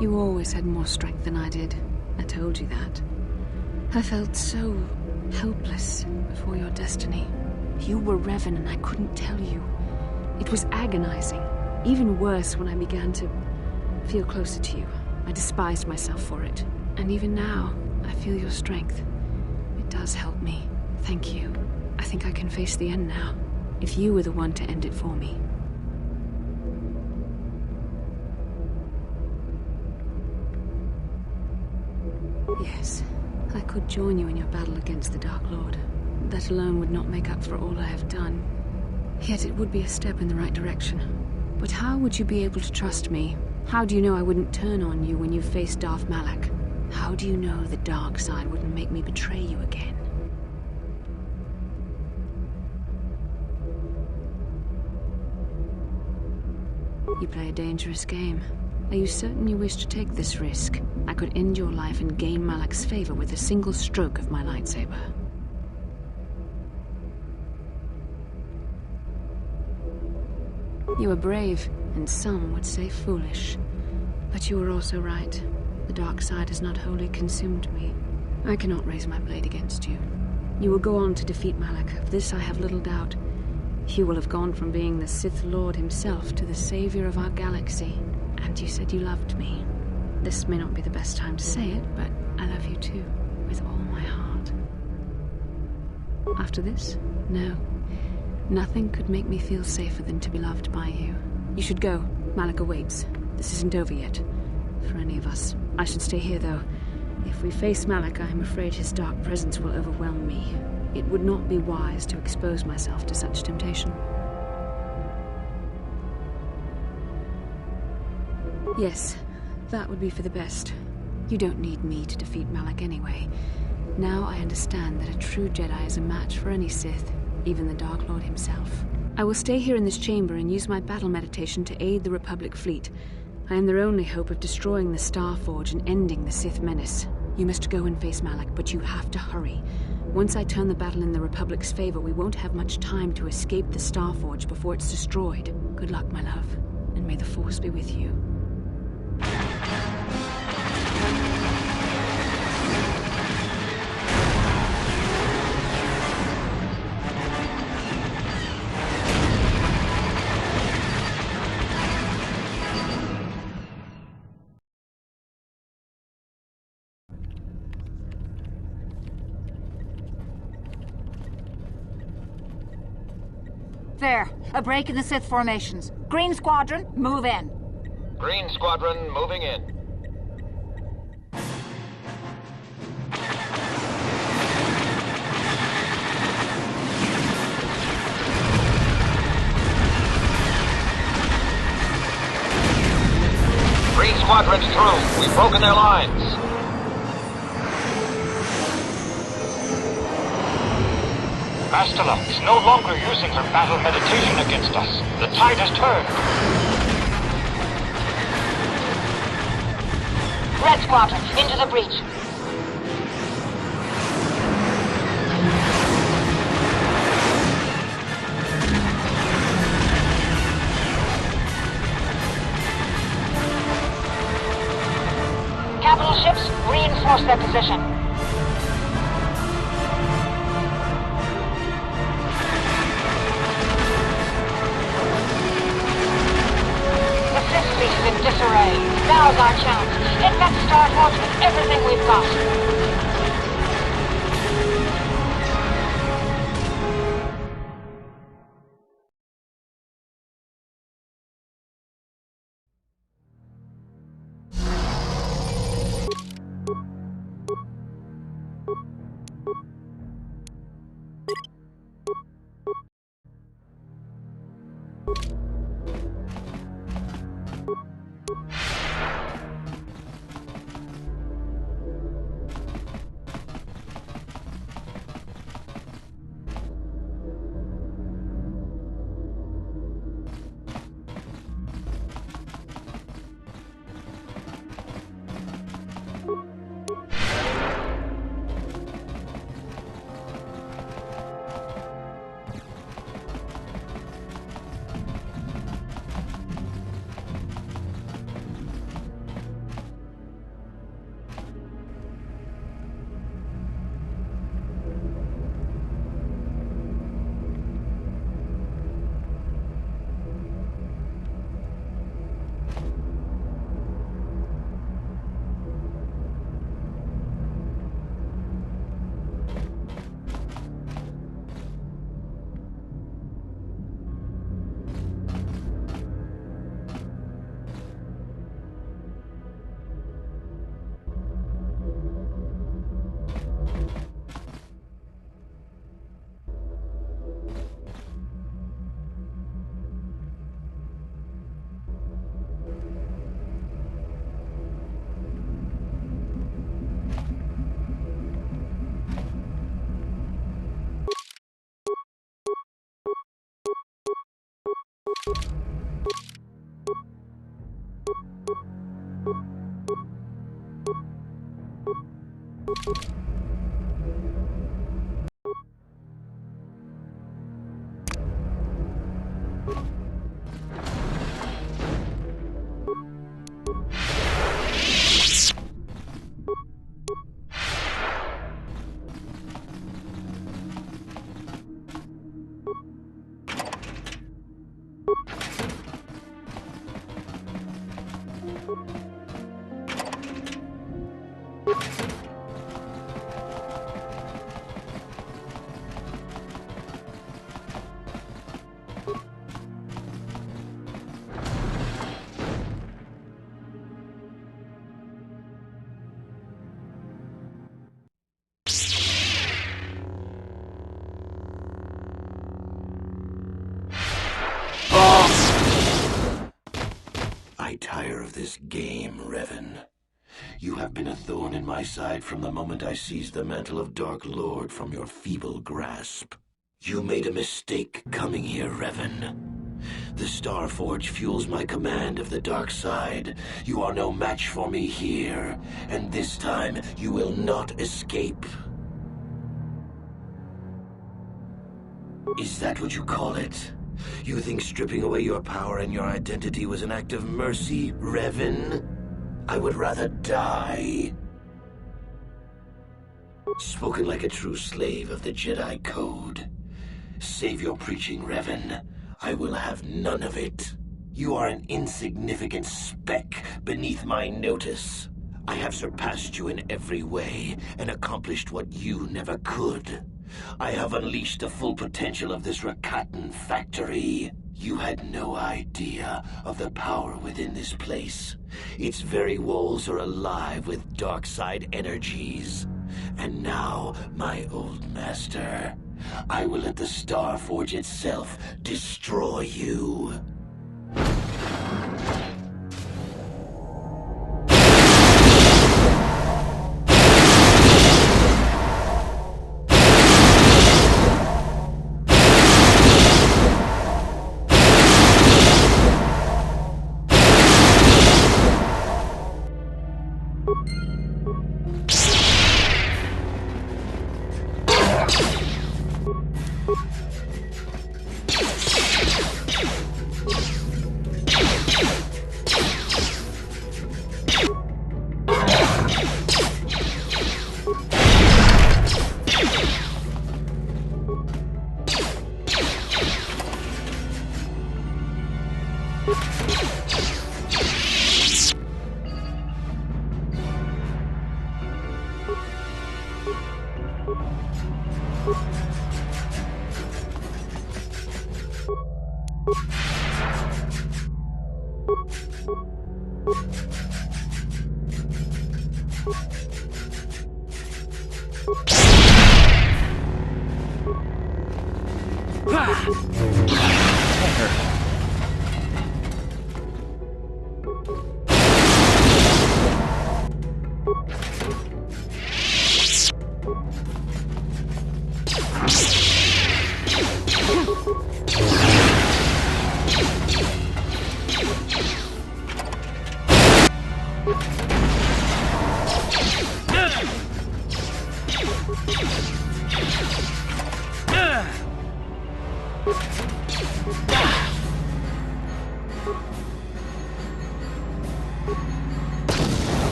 You always had more strength than I did. I told you that. I felt so helpless before your destiny. You were Revan and I couldn't tell you. It was agonizing. Even worse when I began to feel closer to you. I despised myself for it. And even now, I feel your strength. It does help me. Thank you. I think I can face the end now. If you were the one to end it for me. Yes, I could join you in your battle against the Dark Lord. That alone would not make up for all I have done. Yet it would be a step in the right direction. But how would you be able to trust me? How do you know I wouldn't turn on you when you faced Darth Malak? How do you know the dark side wouldn't make me betray you again? You play a dangerous game. Are you certain you wish to take this risk? I could end your life and gain Malak's favor with a single stroke of my lightsaber. You are brave, and some would say foolish. But you are also right. The dark side has not wholly consumed me. I cannot raise my blade against you. You will go on to defeat Malak. Of this I have little doubt. You will have gone from being the Sith Lord himself to the savior of our galaxy. And you said you loved me. This may not be the best time to say it, but I love you too, with all my heart. After this? No. Nothing could make me feel safer than to be loved by you. You should go. Malak awaits. This isn't over yet. For any of us. I should stay here, though. If we face Malak, I am afraid his dark presence will overwhelm me. It would not be wise to expose myself to such temptation. Yes, that would be for the best. You don't need me to defeat Malak anyway. Now I understand that a true Jedi is a match for any Sith, even the Dark Lord himself. I will stay here in this chamber and use my battle meditation to aid the Republic fleet. I am their only hope of destroying the Star Forge and ending the Sith menace. You must go and face Malak, but you have to hurry. Once I turn the battle in the Republic's favor, we won't have much time to escape the Star Forge before it's destroyed. Good luck, my love, and may the Force be with you. There. A break in the Sith formations. Green Squadron, move in. Green Squadron, moving in. Green Squadron's through. We've broken their lines. Bastila is no longer using her battle meditation against us. The tide has turned. Red Squadron, into the breach. Capital ships, reinforce their position. In disarray. Now's our chance. Hit that Star Forge with everything we've got. of this game, Revan. You have been a thorn in my side from the moment I seized the mantle of Dark Lord from your feeble grasp. You made a mistake coming here, Revan. The Starforge fuels my command of the dark side. You are no match for me here, and this time you will not escape. Is that what you call it? You think stripping away your power and your identity was an act of mercy, Revan? I would rather die. Spoken like a true slave of the Jedi Code. Save your preaching, Revan. I will have none of it. You are an insignificant speck beneath my notice. I have surpassed you in every way and accomplished what you never could. I have unleashed the full potential of this Rakatan factory. You had no idea of the power within this place. Its very walls are alive with dark side energies. And now, my old master, I will let the Starforge itself destroy you.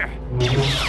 Here.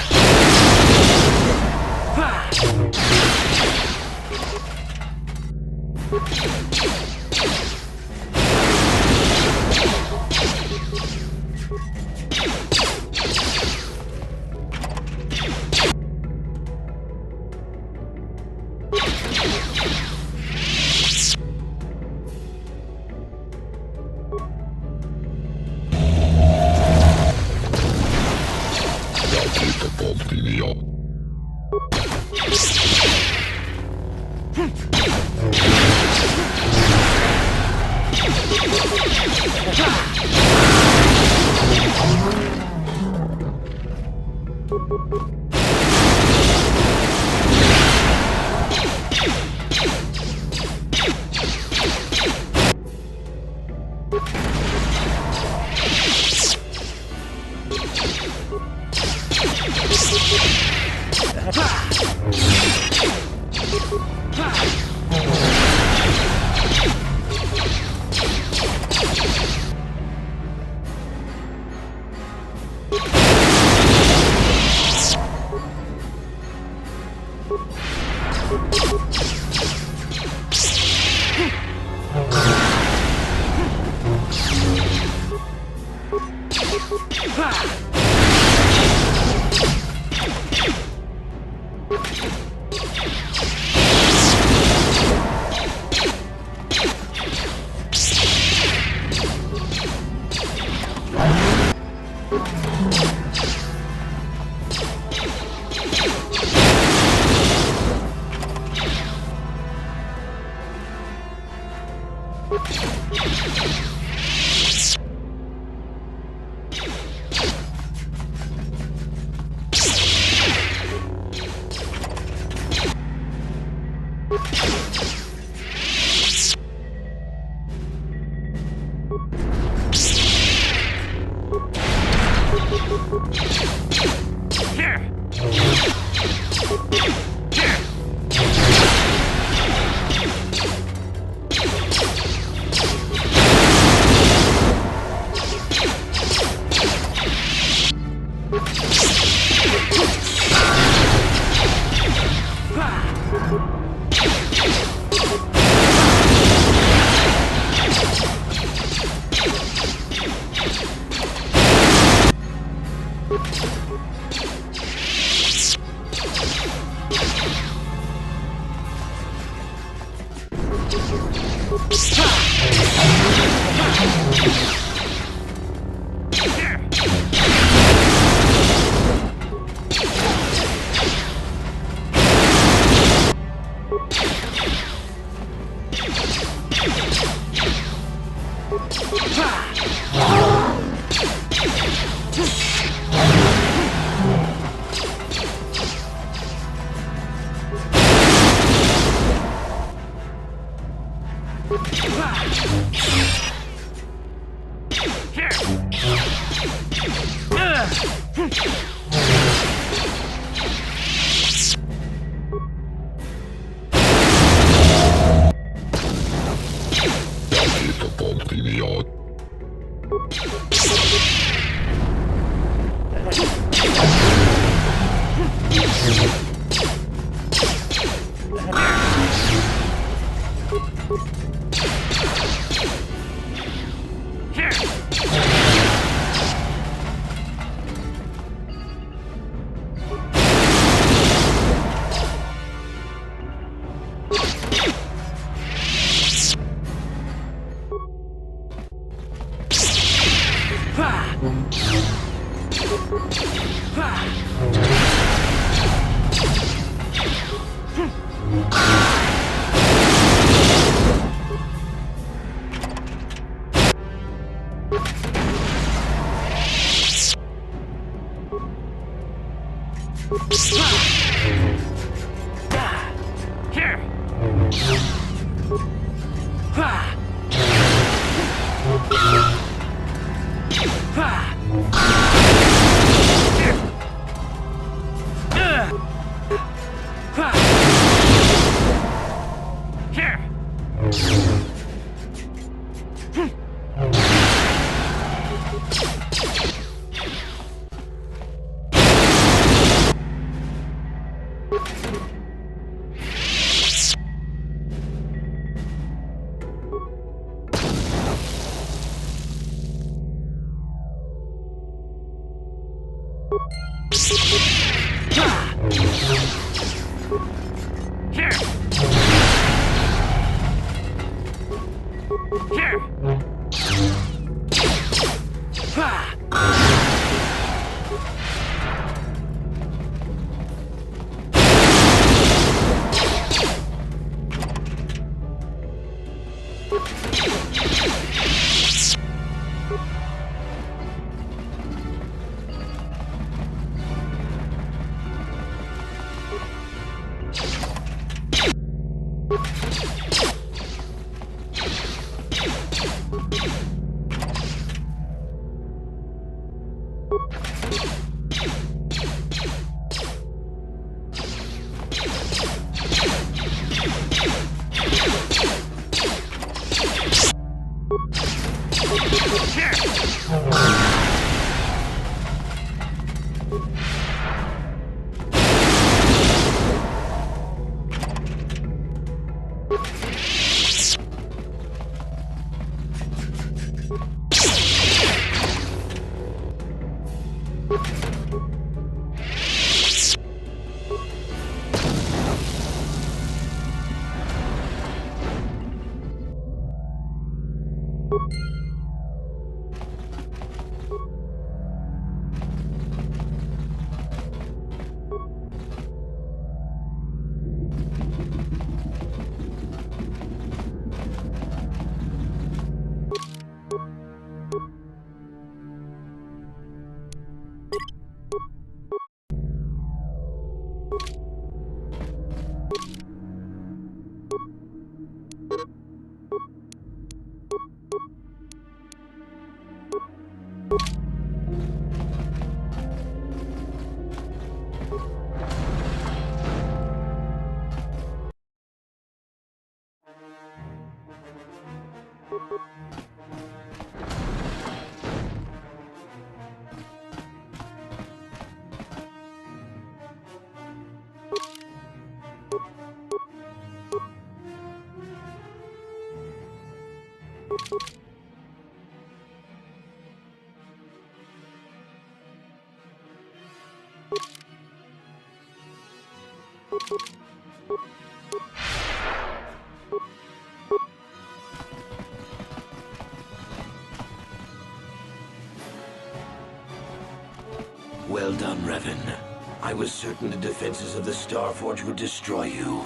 Well done, Revan. I was certain the defenses of the Starforge would destroy you.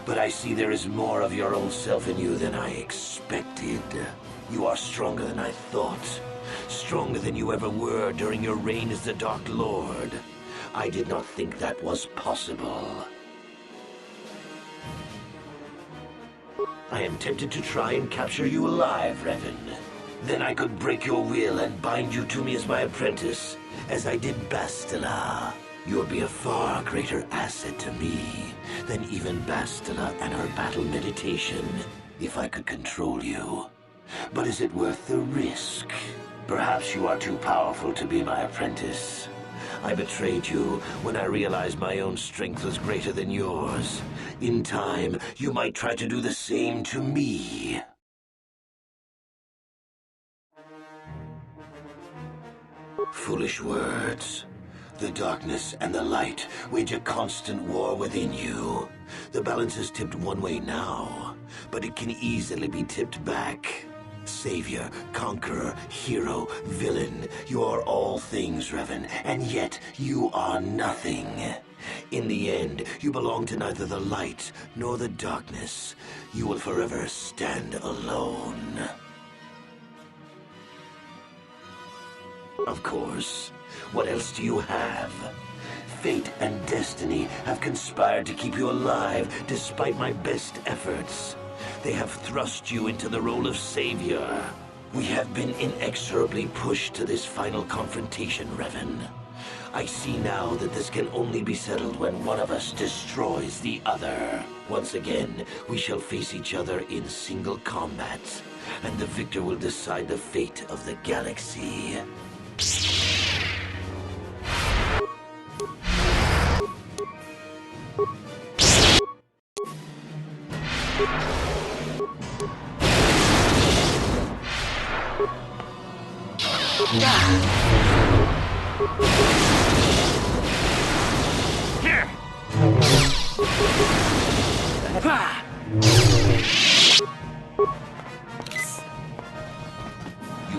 But I see there is more of your old self in you than I expected. You are stronger than I thought. Stronger than you ever were during your reign as the Dark Lord. I did not think that was possible. I am tempted to try and capture you alive, Revan. Then I could break your will and bind you to me as my apprentice, as I did Bastila. You'll be a far greater asset to me than even Bastila and her battle meditation, if I could control you. But is it worth the risk? Perhaps you are too powerful to be my apprentice. I betrayed you when I realized my own strength was greater than yours. In time, you might try to do the same to me. Foolish words. The darkness and the light wage a constant war within you. The balance is tipped one way now, but it can easily be tipped back. Savior, conqueror, hero, villain, you are all things, Revan, and yet you are nothing. In the end, you belong to neither the light nor the darkness. You will forever stand alone. Of course. What else do you have? Fate and destiny have conspired to keep you alive despite my best efforts. They have thrust you into the role of savior. We have been inexorably pushed to this final confrontation, Revan. I see now that this can only be settled when one of us destroys the other. Once again, we shall face each other in single combat, and the victor will decide the fate of the galaxy. You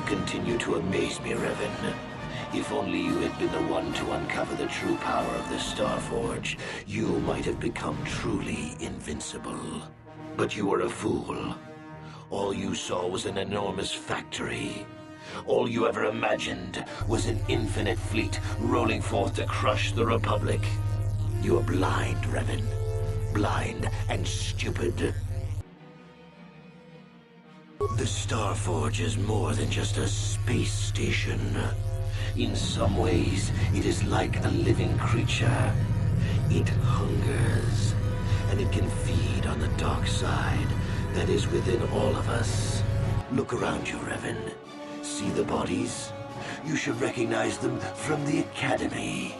continue to amaze me, Revan. If only you had been the one to uncover the true power of the Starforge, you might have become truly invincible. But you were a fool. All you saw was an enormous factory. All you ever imagined was an infinite fleet rolling forth to crush the Republic. You are blind, Revan. Blind and stupid. The Starforge is more than just a space station. In some ways, it is like a living creature. It hungers, and it can feed on the dark side that is within all of us. Look around you, Revan. See the bodies? You should recognize them from the Academy.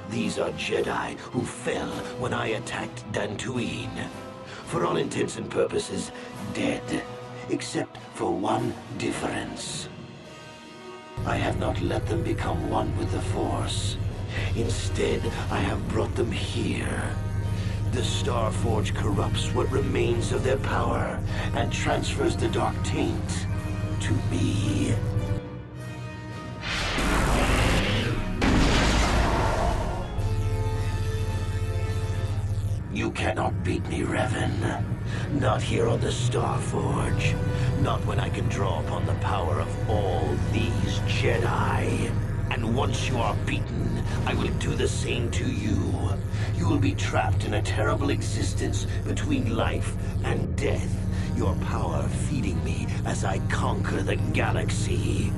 These are Jedi who fell when I attacked Dantooine. For all intents and purposes, dead. Except for one difference. I have not let them become one with the Force. Instead, I have brought them here. The Starforge corrupts what remains of their power and transfers the dark taint to me. You cannot beat me, Revan. Not here on the Starforge. Not when I can draw upon the power of all these Jedi. And once you are beaten, I will do the same to you. You will be trapped in a terrible existence between life and death. Your power feeding me as I conquer the galaxy.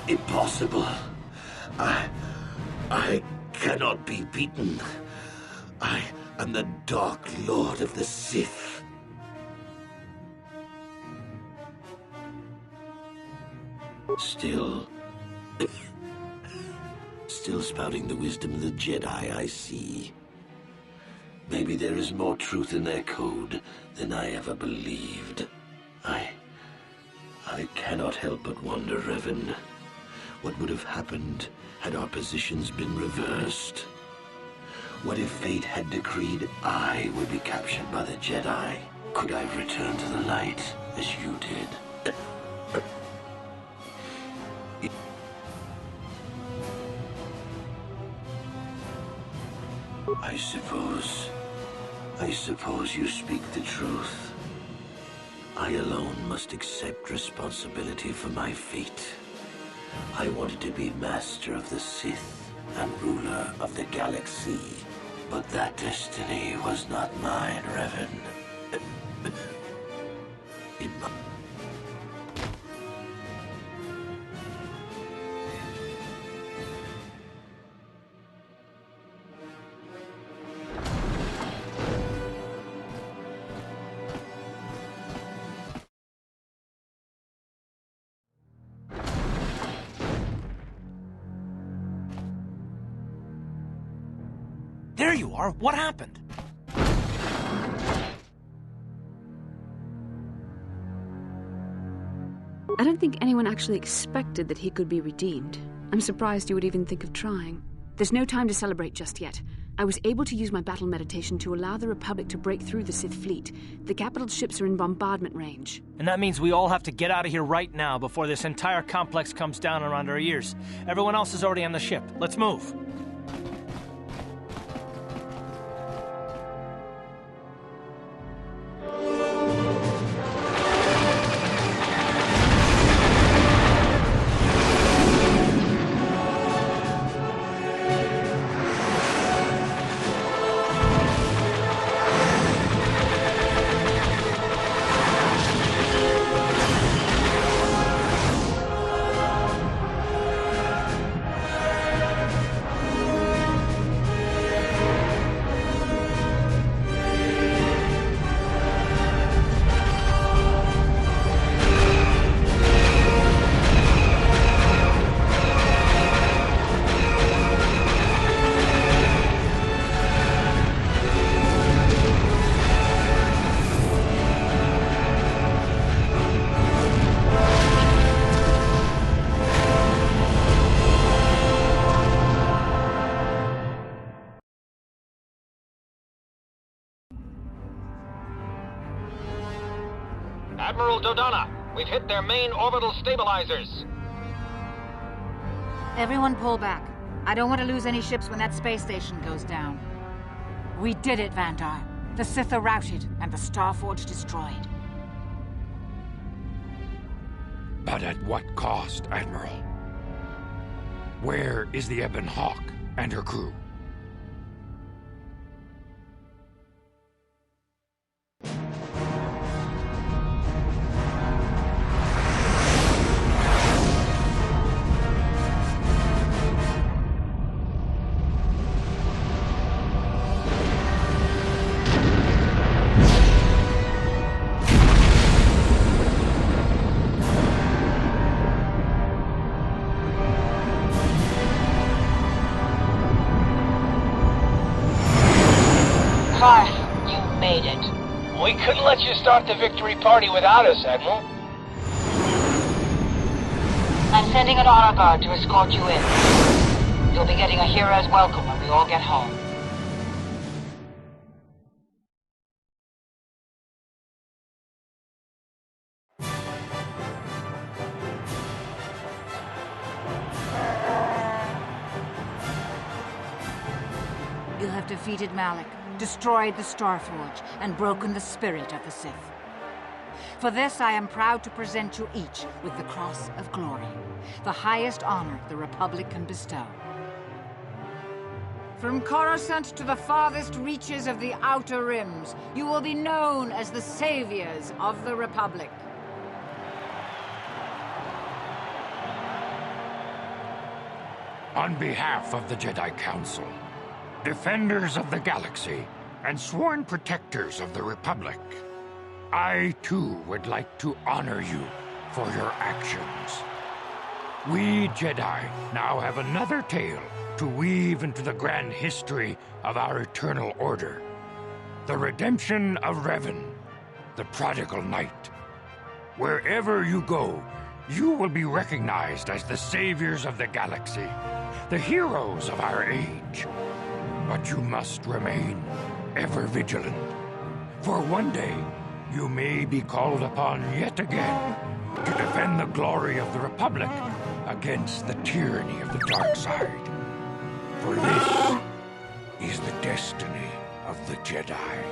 Impossible. I cannot be beaten. I am the Dark Lord of the Sith. Still spouting the wisdom of the Jedi, I see. Maybe there is more truth in their code than I ever believed. I cannot help but wonder, Revan, what would have happened had our positions been reversed? What if fate had decreed I would be captured by the Jedi? Could I have returned to the light as you did? I suppose you speak the truth. I alone must accept responsibility for my fate. I wanted to be master of the Sith and ruler of the galaxy. But that destiny was not mine, Revan. There you are. What happened? I don't think anyone actually expected that he could be redeemed. I'm surprised you would even think of trying. There's no time to celebrate just yet. I was able to use my battle meditation to allow the Republic to break through the Sith fleet. The capital ships are in bombardment range. And that means we all have to get out of here right now before this entire complex comes down around our ears. Everyone else is already on the ship. Let's move. Admiral Dodonna, we've hit their main orbital stabilizers. Everyone pull back. I don't want to lose any ships when that space station goes down. We did it, Vandar. The Sith are routed, and the Starforge destroyed. But at what cost, Admiral? Where is the Ebon Hawk and her crew? You made it. We couldn't let you start the victory party without us, Admiral. I'm sending an honor guard to escort you in. You'll be getting a hero's welcome when we all get home. You have defeated Malak, destroyed the Starforge, and broken the spirit of the Sith. For this, I am proud to present you each with the Cross of Glory, the highest honor the Republic can bestow. From Coruscant to the farthest reaches of the Outer Rims, you will be known as the saviors of the Republic. On behalf of the Jedi Council, defenders of the galaxy, and sworn protectors of the Republic, I too would like to honor you for your actions. We Jedi now have another tale to weave into the grand history of our eternal order. The redemption of Revan, the prodigal knight. Wherever you go, you will be recognized as the saviors of the galaxy, the heroes of our age. But you must remain ever vigilant, for one day you may be called upon yet again to defend the glory of the Republic against the tyranny of the dark side. For this is the destiny of the Jedi.